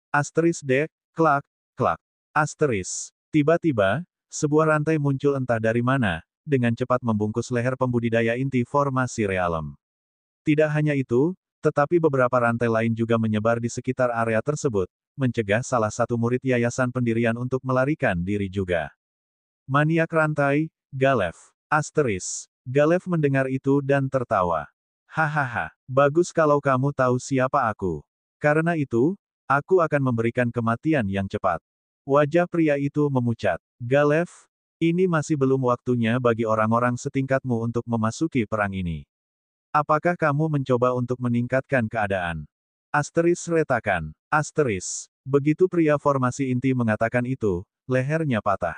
Asteris dek, klak, klak. Asteris. Tiba-tiba, sebuah rantai muncul entah dari mana, dengan cepat membungkus leher pembudidaya inti formasi realem. Tidak hanya itu, tetapi beberapa rantai lain juga menyebar di sekitar area tersebut, mencegah salah satu murid yayasan pendirian untuk melarikan diri juga. Maniak rantai, Galef. Asteris. Galef mendengar itu dan tertawa. Hahaha, bagus kalau kamu tahu siapa aku. Karena itu, aku akan memberikan kematian yang cepat. Wajah pria itu memucat. Galef, ini masih belum waktunya bagi orang-orang setingkatmu untuk memasuki perang ini. Apakah kamu mencoba untuk meningkatkan keadaan? Asteris retakan. Asteris. Begitu pria formasi inti mengatakan itu, lehernya patah.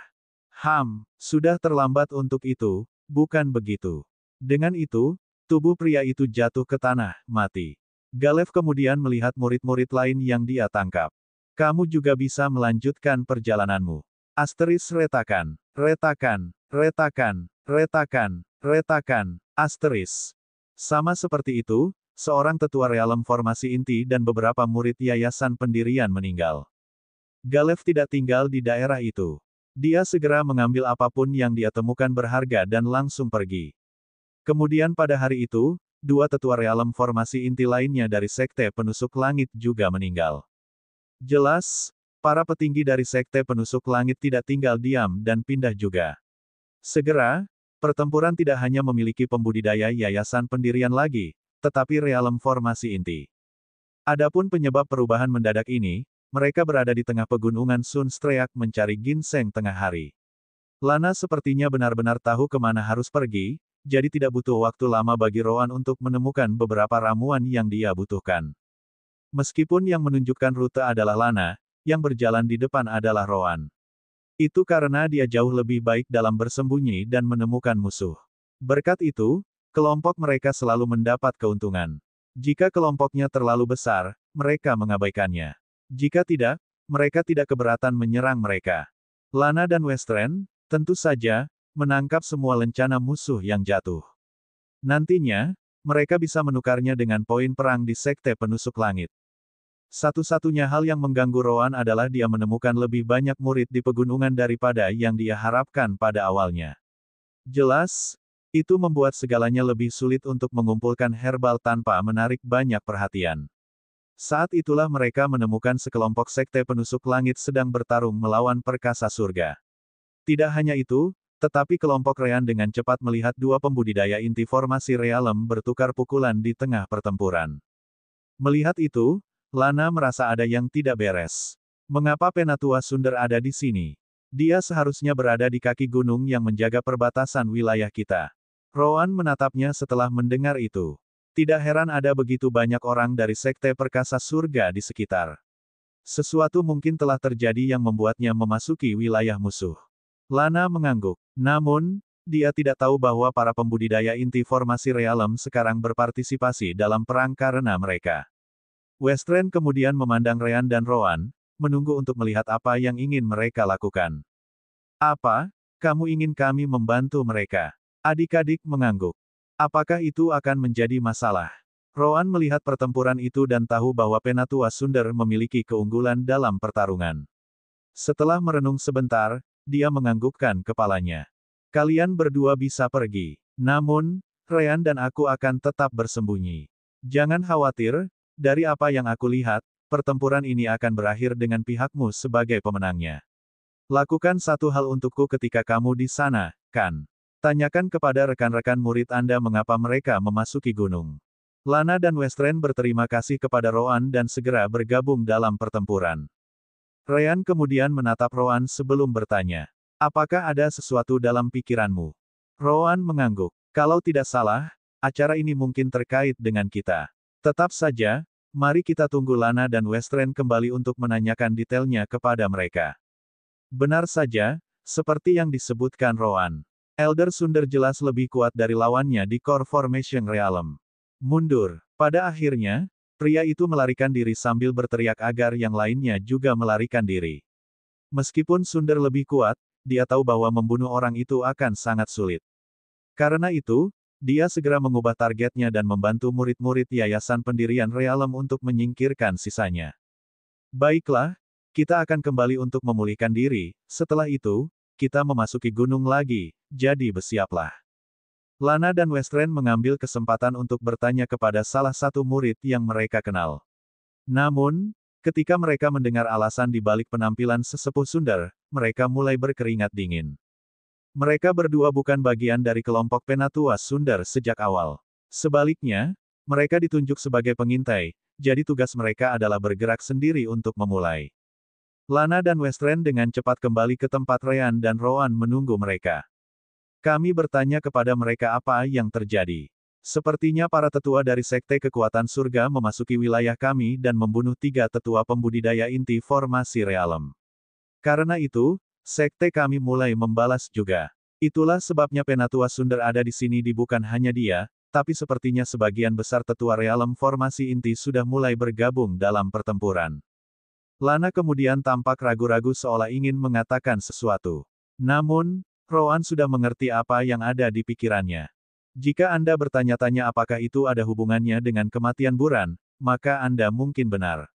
Sudah terlambat untuk itu, bukan begitu. Dengan itu, tubuh pria itu jatuh ke tanah, mati. Galef kemudian melihat murid-murid lain yang dia tangkap. Kamu juga bisa melanjutkan perjalananmu. Asteris retakan. Retakan. Retakan. Retakan. Retakan. Asteris. Sama seperti itu, seorang tetua realem formasi inti dan beberapa murid yayasan pendirian meninggal. Galef tidak tinggal di daerah itu. Dia segera mengambil apapun yang dia temukan berharga dan langsung pergi. Kemudian pada hari itu, dua tetua realem formasi inti lainnya dari Sekte Penusuk Langit juga meninggal. Jelas, para petinggi dari Sekte Penusuk Langit tidak tinggal diam dan pindah juga. Segera, pertempuran tidak hanya memiliki pembudidaya yayasan pendirian lagi, tetapi realem formasi inti. Adapun penyebab perubahan mendadak ini, Mereka berada di tengah pegunungan Sunstreak mencari ginseng tengah hari. Lana sepertinya benar-benar tahu kemana harus pergi, jadi tidak butuh waktu lama bagi Rowan untuk menemukan beberapa ramuan yang dia butuhkan. Meskipun yang menunjukkan rute adalah Lana, yang berjalan di depan adalah Rowan. Itu karena dia jauh lebih baik dalam bersembunyi dan menemukan musuh. Berkat itu, kelompok mereka selalu mendapat keuntungan. Jika kelompoknya terlalu besar, mereka mengabaikannya. Jika tidak, mereka tidak keberatan menyerang mereka. Lana dan Western, tentu saja, menangkap semua lencana musuh yang jatuh. Nantinya, mereka bisa menukarnya dengan poin perang di Sekte Penusuk Langit. Satu-satunya hal yang mengganggu Rowan adalah dia menemukan lebih banyak murid di pegunungan daripada yang dia harapkan pada awalnya. Jelas, itu membuat segalanya lebih sulit untuk mengumpulkan herbal tanpa menarik banyak perhatian. Saat itulah mereka menemukan sekelompok sekte penusuk langit sedang bertarung melawan perkasa surga. Tidak hanya itu, tetapi kelompok Rean dengan cepat melihat dua pembudidaya inti formasi realem bertukar pukulan di tengah pertempuran. Melihat itu, Lana merasa ada yang tidak beres. Mengapa Penatua Sunder ada di sini? Dia seharusnya berada di kaki gunung yang menjaga perbatasan wilayah kita. Rowan menatapnya setelah mendengar itu. Tidak heran ada begitu banyak orang dari Sekte Perkasa Surga di sekitar. Sesuatu mungkin telah terjadi yang membuatnya memasuki wilayah musuh. Lana mengangguk. Namun, dia tidak tahu bahwa para pembudidaya inti formasi realem sekarang berpartisipasi dalam perang karena mereka. Western kemudian memandang Ryan dan Rowan, menunggu untuk melihat apa yang ingin mereka lakukan. Apa? Kamu ingin kami membantu mereka? Adik-adik mengangguk. Apakah itu akan menjadi masalah? Rowan melihat pertempuran itu dan tahu bahwa Penatua Sunder memiliki keunggulan dalam pertarungan. Setelah merenung sebentar, dia menganggukkan kepalanya. Kalian berdua bisa pergi. Namun, Ryan dan aku akan tetap bersembunyi. Jangan khawatir, dari apa yang aku lihat, pertempuran ini akan berakhir dengan pihakmu sebagai pemenangnya. Lakukan satu hal untukku ketika kamu di sana, kan? Tanyakan kepada rekan-rekan murid Anda mengapa mereka memasuki gunung. Lana dan Western berterima kasih kepada Rowan dan segera bergabung dalam pertempuran. Ryan kemudian menatap Rowan sebelum bertanya. Apakah ada sesuatu dalam pikiranmu? Rowan mengangguk. Kalau tidak salah, acara ini mungkin terkait dengan kita. Tetap saja, mari kita tunggu Lana dan Western kembali untuk menanyakan detailnya kepada mereka. Benar saja, seperti yang disebutkan Rowan. Elder Sunder jelas lebih kuat dari lawannya di Core Formation Realm. Mundur. Pada akhirnya, pria itu melarikan diri sambil berteriak agar yang lainnya juga melarikan diri. Meskipun Sunder lebih kuat, dia tahu bahwa membunuh orang itu akan sangat sulit. Karena itu, dia segera mengubah targetnya dan membantu murid-murid Yayasan Pendirian Realem untuk menyingkirkan sisanya. Baiklah, kita akan kembali untuk memulihkan diri, setelah itu, kita memasuki gunung lagi, jadi bersiaplah. Lana dan Western mengambil kesempatan untuk bertanya kepada salah satu murid yang mereka kenal. Namun, ketika mereka mendengar alasan di balik penampilan sesepuh Sunder, mereka mulai berkeringat dingin. Mereka berdua bukan bagian dari kelompok Penatua Sunder sejak awal. Sebaliknya, mereka ditunjuk sebagai pengintai, jadi tugas mereka adalah bergerak sendiri untuk memulai. Lana dan Western dengan cepat kembali ke tempat Ryan dan Rowan menunggu mereka. Kami bertanya kepada mereka apa yang terjadi. Sepertinya para tetua dari Sekte Kekuatan Surga memasuki wilayah kami dan membunuh 3 tetua pembudidaya inti formasi realem. Karena itu, Sekte kami mulai membalas juga. Itulah sebabnya Penatua Sunder ada di sini bukan hanya dia, tapi sepertinya sebagian besar tetua realem formasi inti sudah mulai bergabung dalam pertempuran. Lana kemudian tampak ragu-ragu seolah ingin mengatakan sesuatu. Namun, Rowan sudah mengerti apa yang ada di pikirannya. Jika Anda bertanya-tanya apakah itu ada hubungannya dengan kematian Buran, maka Anda mungkin benar.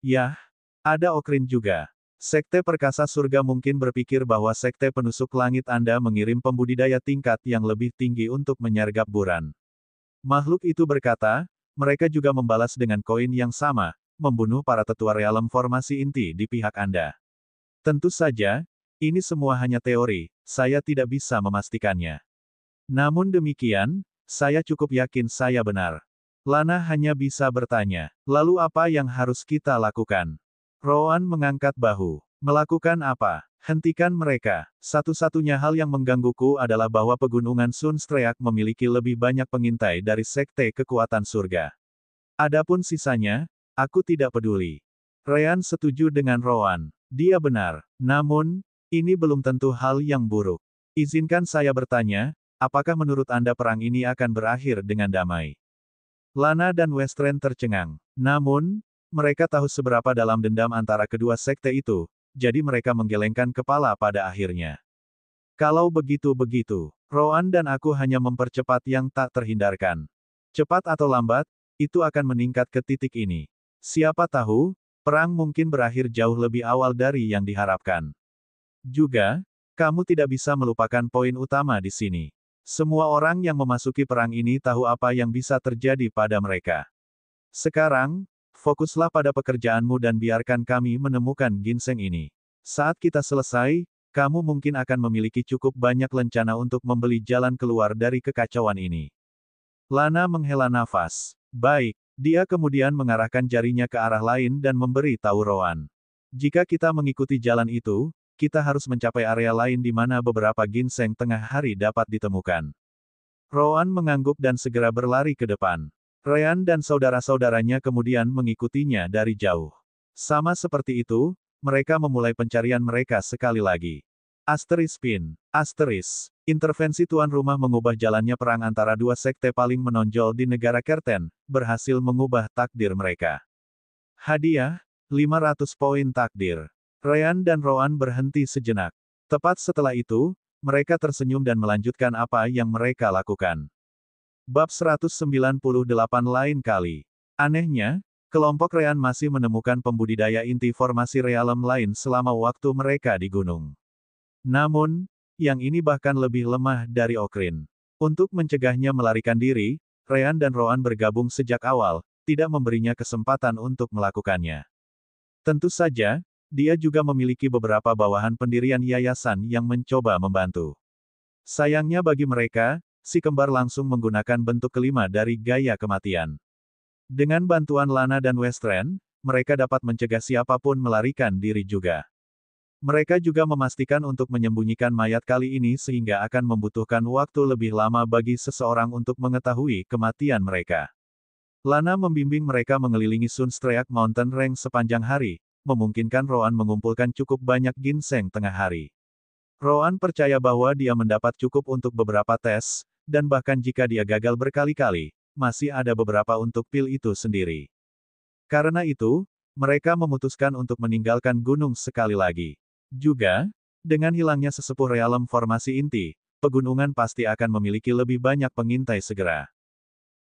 Yah, ada Okrin juga. Sekte Perkasa Surga mungkin berpikir bahwa Sekte Penusuk Langit Anda mengirim pembudidaya tingkat yang lebih tinggi untuk menyergap Buran. Makhluk itu berkata, mereka juga membalas dengan koin yang sama, membunuh para tetua realem formasi inti di pihak Anda. Tentu saja, ini semua hanya teori, saya tidak bisa memastikannya. Namun demikian, saya cukup yakin saya benar. Lana hanya bisa bertanya, lalu apa yang harus kita lakukan? Rowan mengangkat bahu. Melakukan apa? Hentikan mereka. Satu-satunya hal yang menggangguku adalah bahwa pegunungan Sunstreak memiliki lebih banyak pengintai dari Sekte Kekuatan Surga. Adapun sisanya, aku tidak peduli. Ryan setuju dengan Rowan. Dia benar. Namun, ini belum tentu hal yang buruk. Izinkan saya bertanya, apakah menurut Anda perang ini akan berakhir dengan damai? Lana dan Westren tercengang. Namun, mereka tahu seberapa dalam dendam antara kedua sekte itu, jadi mereka menggelengkan kepala pada akhirnya. Kalau begitu-begitu, Rowan dan aku hanya mempercepat yang tak terhindarkan. Cepat atau lambat, itu akan meningkat ke titik ini. Siapa tahu, perang mungkin berakhir jauh lebih awal dari yang diharapkan. Juga, kamu tidak bisa melupakan poin utama di sini. Semua orang yang memasuki perang ini tahu apa yang bisa terjadi pada mereka. Sekarang, fokuslah pada pekerjaanmu dan biarkan kami menemukan ginseng ini. Saat kita selesai, kamu mungkin akan memiliki cukup banyak lencana untuk membeli jalan keluar dari kekacauan ini. Lana menghela nafas. Baik, dia kemudian mengarahkan jarinya ke arah lain dan memberi tahu Rowan. Jika kita mengikuti jalan itu, kita harus mencapai area lain di mana beberapa ginseng tengah hari dapat ditemukan. Rowan mengangguk dan segera berlari ke depan. Ryan dan saudara-saudaranya kemudian mengikutinya dari jauh. Sama seperti itu, mereka memulai pencarian mereka sekali lagi. Asteris Pin. Asteris. Intervensi tuan rumah mengubah jalannya perang antara dua sekte paling menonjol di negara Kerten, berhasil mengubah takdir mereka. Hadiah, 500 poin takdir. Ryan dan Rowan berhenti sejenak. Tepat setelah itu, mereka tersenyum dan melanjutkan apa yang mereka lakukan. Bab 198 lain kali. Anehnya, kelompok Ryan masih menemukan pembudidaya inti formasi realem lain selama waktu mereka di gunung. Namun, yang ini bahkan lebih lemah dari Okrin. Untuk mencegahnya melarikan diri, Ryan dan Rowan bergabung sejak awal, tidak memberinya kesempatan untuk melakukannya. Tentu saja, dia juga memiliki beberapa bawahan pendirian yayasan yang mencoba membantu. Sayangnya bagi mereka, si kembar langsung menggunakan bentuk kelima dari gaya kematian. Dengan bantuan Lana dan Westren, mereka dapat mencegah siapapun melarikan diri juga. Mereka juga memastikan untuk menyembunyikan mayat kali ini sehingga akan membutuhkan waktu lebih lama bagi seseorang untuk mengetahui kematian mereka. Lana membimbing mereka mengelilingi Sunstreak Mountain Range sepanjang hari, memungkinkan Rowan mengumpulkan cukup banyak ginseng tengah hari. Rowan percaya bahwa dia mendapat cukup untuk beberapa tes, dan bahkan jika dia gagal berkali-kali, masih ada beberapa untuk pil itu sendiri. Karena itu, mereka memutuskan untuk meninggalkan gunung sekali lagi. Juga, dengan hilangnya sesepuh realem formasi inti, pegunungan pasti akan memiliki lebih banyak pengintai segera.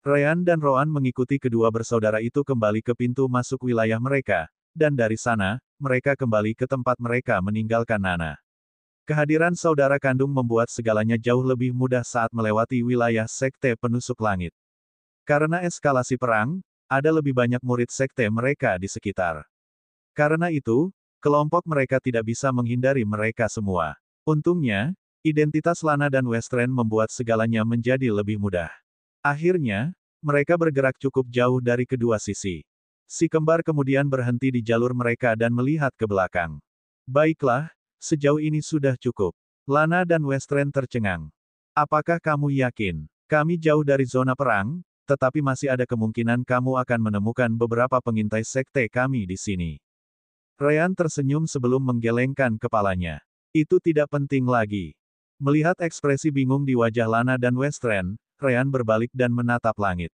Ryan dan Rowan mengikuti kedua bersaudara itu kembali ke pintu masuk wilayah mereka, dan dari sana, mereka kembali ke tempat mereka meninggalkan Nana. Kehadiran saudara kandung membuat segalanya jauh lebih mudah saat melewati wilayah Sekte Penusuk Langit. Karena eskalasi perang, ada lebih banyak murid sekte mereka di sekitar. Karena itu, kelompok mereka tidak bisa menghindari mereka semua. Untungnya, identitas Lana dan Westren membuat segalanya menjadi lebih mudah. Akhirnya, mereka bergerak cukup jauh dari kedua sisi. Si kembar kemudian berhenti di jalur mereka dan melihat ke belakang. Baiklah, sejauh ini sudah cukup. Lana dan Westren tercengang. Apakah kamu yakin? Kami jauh dari zona perang, tetapi masih ada kemungkinan kamu akan menemukan beberapa pengintai sekte kami di sini. Ryan tersenyum sebelum menggelengkan kepalanya. Itu tidak penting lagi. Melihat ekspresi bingung di wajah Lana dan Westren, Ryan berbalik dan menatap langit.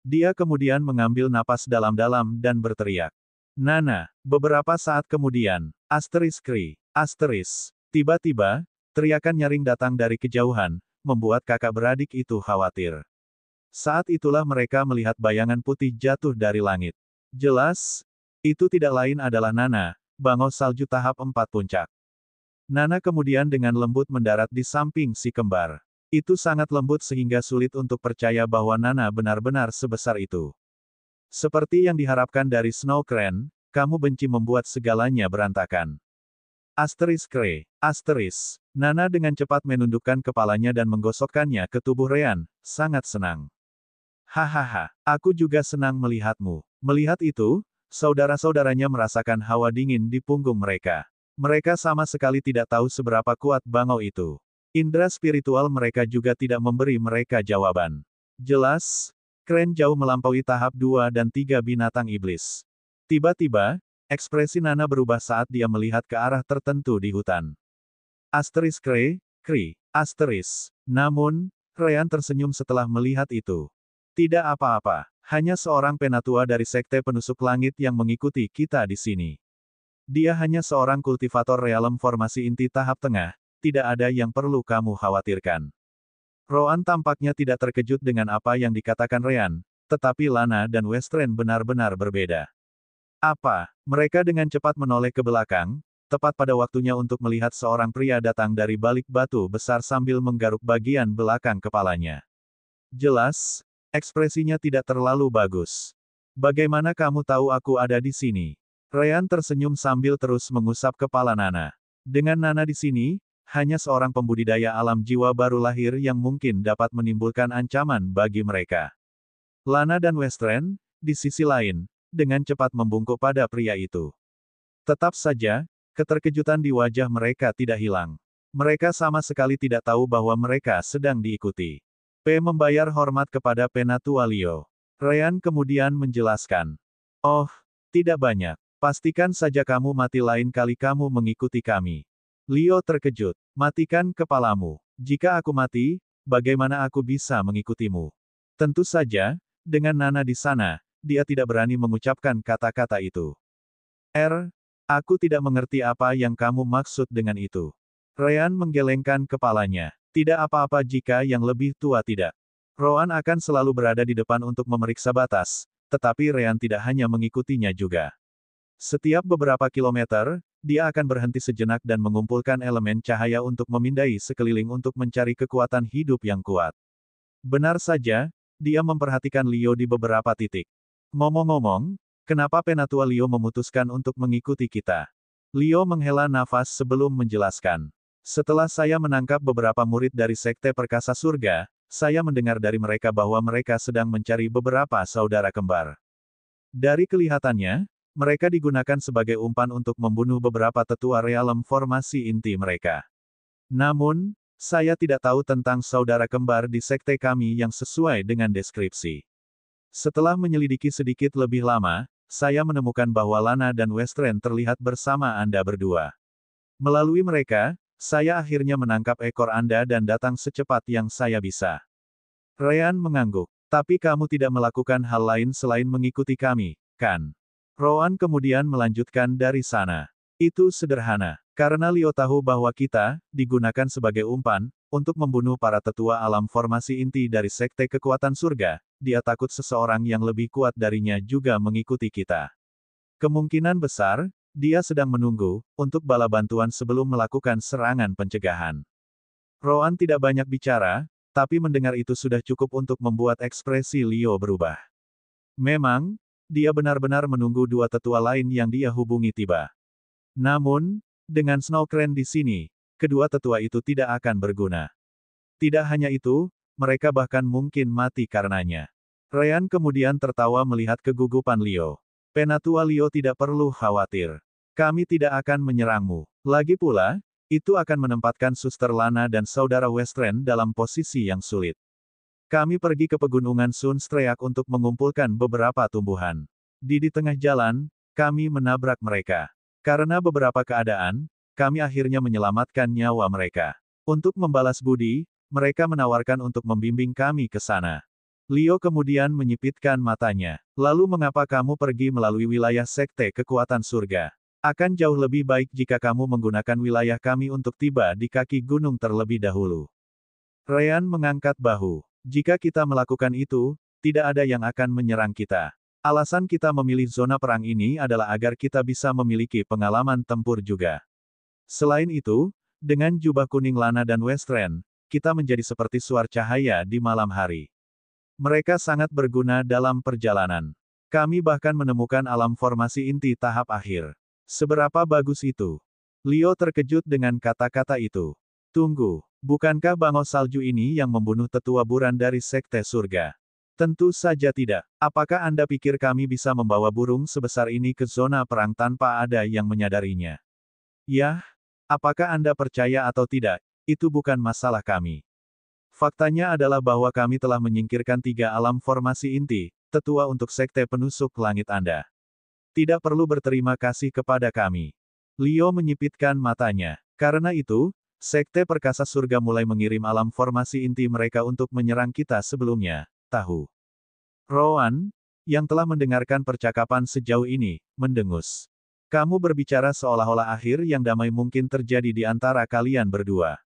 Dia kemudian mengambil napas dalam-dalam dan berteriak. Nana, beberapa saat kemudian, asteris kri. Asteris. Tiba-tiba, teriakan nyaring datang dari kejauhan, membuat kakak beradik itu khawatir. Saat itulah mereka melihat bayangan putih jatuh dari langit. Jelas, itu tidak lain adalah Nana, bangau salju tahap 4 puncak. Nana kemudian dengan lembut mendarat di samping si kembar. Itu sangat lembut sehingga sulit untuk percaya bahwa Nana benar-benar sebesar itu. Seperti yang diharapkan dari Snow Crane, kamu benci membuat segalanya berantakan. Asteris kre. Asteris. Nana dengan cepat menundukkan kepalanya dan menggosokkannya ke tubuh Ryan, sangat senang. Hahaha, aku juga senang melihatmu. Melihat itu, saudara-saudaranya merasakan hawa dingin di punggung mereka. Mereka sama sekali tidak tahu seberapa kuat bangau itu. Indra spiritual mereka juga tidak memberi mereka jawaban. Jelas, Crane jauh melampaui tahap 2 dan 3 binatang iblis. Tiba-tiba, ekspresi Nana berubah saat dia melihat ke arah tertentu di hutan. Asteris Kri, asteris. Namun, Ryan tersenyum setelah melihat itu. Tidak apa-apa, hanya seorang penatua dari Sekte Penusuk Langit yang mengikuti kita di sini. Dia hanya seorang kultivator realem formasi inti tahap tengah, tidak ada yang perlu kamu khawatirkan. Roan tampaknya tidak terkejut dengan apa yang dikatakan Ryan, tetapi Lana dan Westren benar-benar berbeda. Apa? Mereka dengan cepat menoleh ke belakang, tepat pada waktunya untuk melihat seorang pria datang dari balik batu besar sambil menggaruk bagian belakang kepalanya. Jelas, ekspresinya tidak terlalu bagus. Bagaimana kamu tahu aku ada di sini? Ryan tersenyum sambil terus mengusap kepala Nana. Dengan Nana di sini, hanya seorang pembudidaya alam jiwa baru lahir yang mungkin dapat menimbulkan ancaman bagi mereka. Lana dan Westren, di sisi lain, dengan cepat membungkuk pada pria itu. Tetap saja, keterkejutan di wajah mereka tidak hilang. Mereka sama sekali tidak tahu bahwa mereka sedang diikuti. P. Membayar hormat kepada Penatua Leo. Ryan kemudian menjelaskan. Oh, tidak banyak. Pastikan saja kamu mati lain kali kamu mengikuti kami. Leo terkejut. Matikan kepalamu. Jika aku mati, bagaimana aku bisa mengikutimu? Tentu saja, dengan Nana di sana, dia tidak berani mengucapkan kata-kata itu. Aku tidak mengerti apa yang kamu maksud dengan itu. Ryan menggelengkan kepalanya. Tidak apa-apa jika yang lebih tua tidak. Roan akan selalu berada di depan untuk memeriksa batas, tetapi Ryan tidak hanya mengikutinya juga. Setiap beberapa kilometer, dia akan berhenti sejenak dan mengumpulkan elemen cahaya untuk memindai sekeliling untuk mencari kekuatan hidup yang kuat. Benar saja, dia memperhatikan Leo di beberapa titik. Ngomong-ngomong, kenapa Penatua Leo memutuskan untuk mengikuti kita? Leo menghela nafas sebelum menjelaskan. Setelah saya menangkap beberapa murid dari Sekte Perkasa Surga, saya mendengar dari mereka bahwa mereka sedang mencari beberapa saudara kembar. Dari kelihatannya, mereka digunakan sebagai umpan untuk membunuh beberapa tetua realem formasi inti mereka. Namun, saya tidak tahu tentang saudara kembar di sekte kami yang sesuai dengan deskripsi. Setelah menyelidiki sedikit lebih lama, saya menemukan bahwa Lana dan Westren terlihat bersama Anda berdua. Melalui mereka, saya akhirnya menangkap ekor Anda dan datang secepat yang saya bisa. Ryan mengangguk. Tapi kamu tidak melakukan hal lain selain mengikuti kami, kan? Roan kemudian melanjutkan dari sana. Itu sederhana. Karena Leo tahu bahwa kita, digunakan sebagai umpan, untuk membunuh para tetua alam formasi inti dari Sekte Kekuatan Surga, dia takut seseorang yang lebih kuat darinya juga mengikuti kita. Kemungkinan besar, dia sedang menunggu, untuk bala bantuan sebelum melakukan serangan pencegahan. Roan tidak banyak bicara, tapi mendengar itu sudah cukup untuk membuat ekspresi Leo berubah. Memang, dia benar-benar menunggu dua tetua lain yang dia hubungi tiba. Namun, dengan Snow Crane di sini, kedua tetua itu tidak akan berguna. Tidak hanya itu, mereka bahkan mungkin mati karenanya. Ryan kemudian tertawa melihat kegugupan Leo. Penatua Leo tidak perlu khawatir. Kami tidak akan menyerangmu. Lagi pula, itu akan menempatkan Suster Lana dan Saudara Westren dalam posisi yang sulit. Kami pergi ke pegunungan Sunstreak untuk mengumpulkan beberapa tumbuhan. Di tengah jalan, kami menabrak mereka. Karena beberapa keadaan, kami akhirnya menyelamatkan nyawa mereka. Untuk membalas budi, mereka menawarkan untuk membimbing kami ke sana. Leo kemudian menyipitkan matanya. Lalu mengapa kamu pergi melalui wilayah Sekte Kekuatan Surga? Akan jauh lebih baik jika kamu menggunakan wilayah kami untuk tiba di kaki gunung terlebih dahulu. Ryan mengangkat bahu. Jika kita melakukan itu, tidak ada yang akan menyerang kita. Alasan kita memilih zona perang ini adalah agar kita bisa memiliki pengalaman tempur juga. Selain itu, dengan jubah kuning Lana dan Westren, kita menjadi seperti suar cahaya di malam hari. Mereka sangat berguna dalam perjalanan. Kami bahkan menemukan alam formasi inti tahap akhir. Seberapa bagus itu? Leo terkejut dengan kata-kata itu. Tunggu, bukankah bangau salju ini yang membunuh tetua buran dari Sekte Surga? Tentu saja tidak. Apakah Anda pikir kami bisa membawa burung sebesar ini ke zona perang tanpa ada yang menyadarinya? Yah, apakah Anda percaya atau tidak, itu bukan masalah kami. Faktanya adalah bahwa kami telah menyingkirkan 3 alam formasi inti, tetua untuk sekte penusuk langit Anda. Tidak perlu berterima kasih kepada kami. Leo menyipitkan matanya. Karena itu, sekte perkasa surga mulai mengirim alam formasi inti mereka untuk menyerang kita sebelumnya. Tahu. Rowan, yang telah mendengarkan percakapan sejauh ini, mendengus. Kamu berbicara seolah-olah akhir yang damai mungkin terjadi di antara kalian berdua.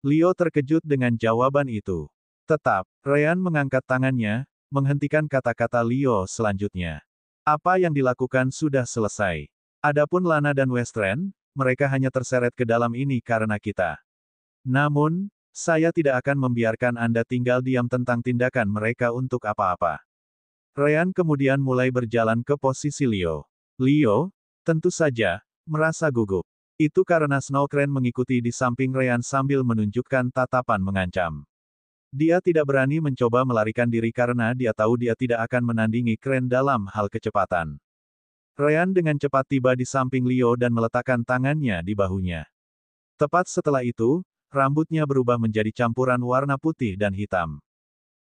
Leo terkejut dengan jawaban itu. Tetap, Ryan mengangkat tangannya, menghentikan kata-kata Leo selanjutnya. Apa yang dilakukan sudah selesai. Adapun Lana dan Westren, mereka hanya terseret ke dalam ini karena kita. Namun, saya tidak akan membiarkan Anda tinggal diam tentang tindakan mereka untuk apa-apa. Ryan kemudian mulai berjalan ke posisi Leo. Leo, tentu saja, merasa gugup. Itu karena Snowcrane mengikuti di samping Ryan sambil menunjukkan tatapan mengancam. Dia tidak berani mencoba melarikan diri karena dia tahu dia tidak akan menandingi Crane dalam hal kecepatan. Ryan dengan cepat tiba di samping Leo dan meletakkan tangannya di bahunya. Tepat setelah itu, rambutnya berubah menjadi campuran warna putih dan hitam.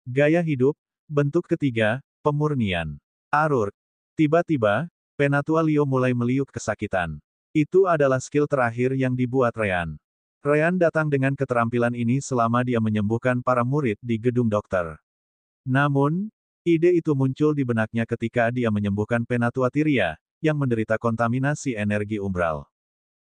Gaya hidup, bentuk ketiga, pemurnian. Arur. Tiba-tiba, Penatua Leo mulai meliuk kesakitan. Itu adalah skill terakhir yang dibuat Ryan. Ryan datang dengan keterampilan ini selama dia menyembuhkan para murid di gedung dokter. Namun, ide itu muncul di benaknya ketika dia menyembuhkan Penatua Tyria, yang menderita kontaminasi energi umbral.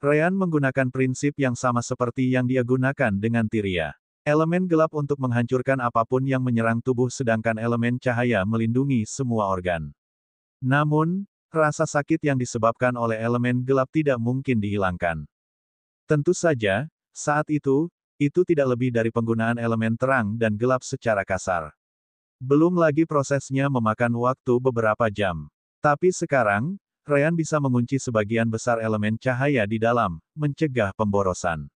Ryan menggunakan prinsip yang sama seperti yang dia gunakan dengan Tyria. Elemen gelap untuk menghancurkan apapun yang menyerang tubuh sedangkan elemen cahaya melindungi semua organ. Namun, rasa sakit yang disebabkan oleh elemen gelap tidak mungkin dihilangkan. Tentu saja, saat itu tidak lebih dari penggunaan elemen terang dan gelap secara kasar. Belum lagi prosesnya memakan waktu beberapa jam. Tapi sekarang, Ryan bisa mengunci sebagian besar elemen cahaya di dalam, mencegah pemborosan.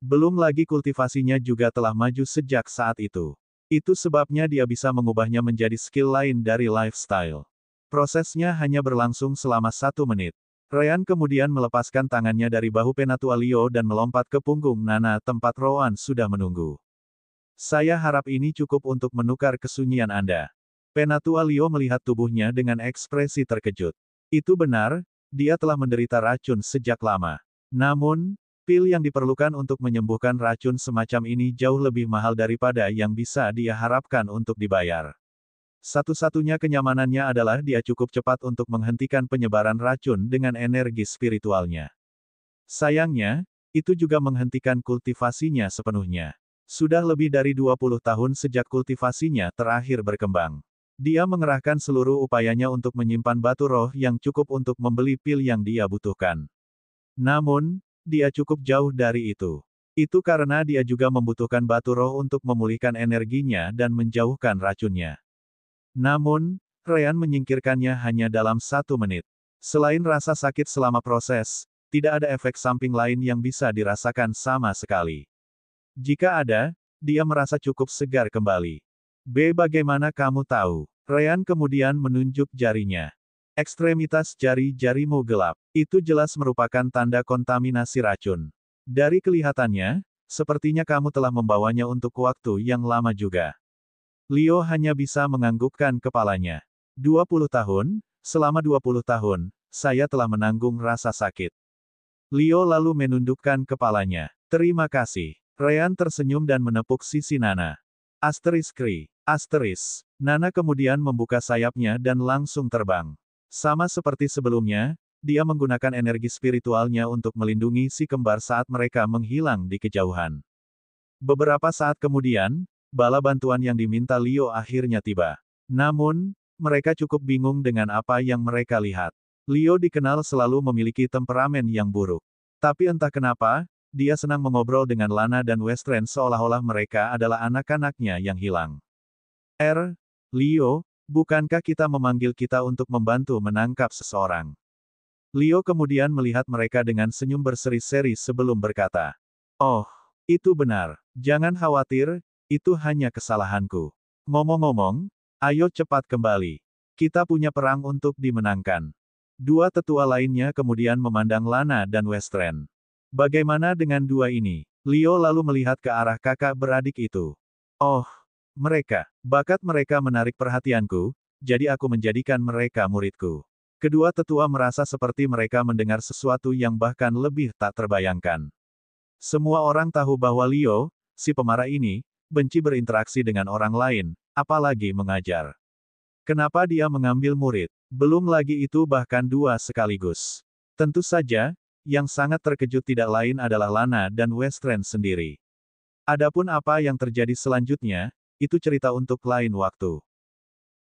Belum lagi kultivasinya juga telah maju sejak saat itu. Itu sebabnya dia bisa mengubahnya menjadi skill lain dari lifestyle. Prosesnya hanya berlangsung selama 1 menit. Ryan kemudian melepaskan tangannya dari bahu Penatua Leo dan melompat ke punggung Nana tempat Rowan sudah menunggu. Saya harap ini cukup untuk menukar kesunyian Anda. Penatua Leo melihat tubuhnya dengan ekspresi terkejut. Itu benar, dia telah menderita racun sejak lama. Namun, pil yang diperlukan untuk menyembuhkan racun semacam ini jauh lebih mahal daripada yang bisa dia harapkan untuk dibayar. Satu-satunya kenyamanannya adalah dia cukup cepat untuk menghentikan penyebaran racun dengan energi spiritualnya. Sayangnya, itu juga menghentikan kultivasinya sepenuhnya. Sudah lebih dari 20 tahun sejak kultivasinya terakhir berkembang. Dia mengerahkan seluruh upayanya untuk menyimpan batu roh yang cukup untuk membeli pil yang dia butuhkan. Namun, dia cukup jauh dari itu. Itu karena dia juga membutuhkan batu roh untuk memulihkan energinya dan menjauhkan racunnya. Namun, Ryan menyingkirkannya hanya dalam 1 menit. Selain rasa sakit selama proses, tidak ada efek samping lain yang bisa dirasakan sama sekali. Jika ada, dia merasa cukup segar kembali. Bagaimana kamu tahu? Ryan kemudian menunjuk jarinya. Ekstremitas jari-jarimu gelap. Itu jelas merupakan tanda kontaminasi racun. Dari kelihatannya, sepertinya kamu telah membawanya untuk waktu yang lama juga. Leo hanya bisa menganggukkan kepalanya. 20 tahun, selama 20 tahun, saya telah menanggung rasa sakit. Leo lalu menundukkan kepalanya. Terima kasih. Ryan tersenyum dan menepuk sisi Nana. Asteris. Nana kemudian membuka sayapnya dan langsung terbang. Sama seperti sebelumnya, dia menggunakan energi spiritualnya untuk melindungi si kembar saat mereka menghilang di kejauhan. Beberapa saat kemudian, bala bantuan yang diminta Leo akhirnya tiba. Namun, mereka cukup bingung dengan apa yang mereka lihat. Leo dikenal selalu memiliki temperamen yang buruk. Tapi entah kenapa, dia senang mengobrol dengan Lana dan Westren seolah-olah mereka adalah anak-anaknya yang hilang. Leo, bukankah kita memanggil kita untuk membantu menangkap seseorang? Leo kemudian melihat mereka dengan senyum berseri-seri sebelum berkata, "Oh, itu benar. Jangan khawatir, itu hanya kesalahanku." Ngomong-ngomong, Ayo cepat kembali. Kita punya perang untuk dimenangkan. Dua tetua lainnya kemudian memandang Lana dan Westren. Bagaimana dengan dua ini? Leo lalu melihat ke arah kakak beradik itu. Oh, mereka. Bakat mereka menarik perhatianku, jadi aku menjadikan mereka muridku. Kedua tetua merasa seperti mereka mendengar sesuatu yang bahkan lebih tak terbayangkan. Semua orang tahu bahwa Leo, si pemarah ini, benci berinteraksi dengan orang lain, apalagi mengajar. Kenapa dia mengambil murid? Belum lagi itu bahkan dua sekaligus. Tentu saja, yang sangat terkejut tidak lain adalah Lana dan Westren sendiri. Adapun apa yang terjadi selanjutnya, itu cerita untuk lain waktu.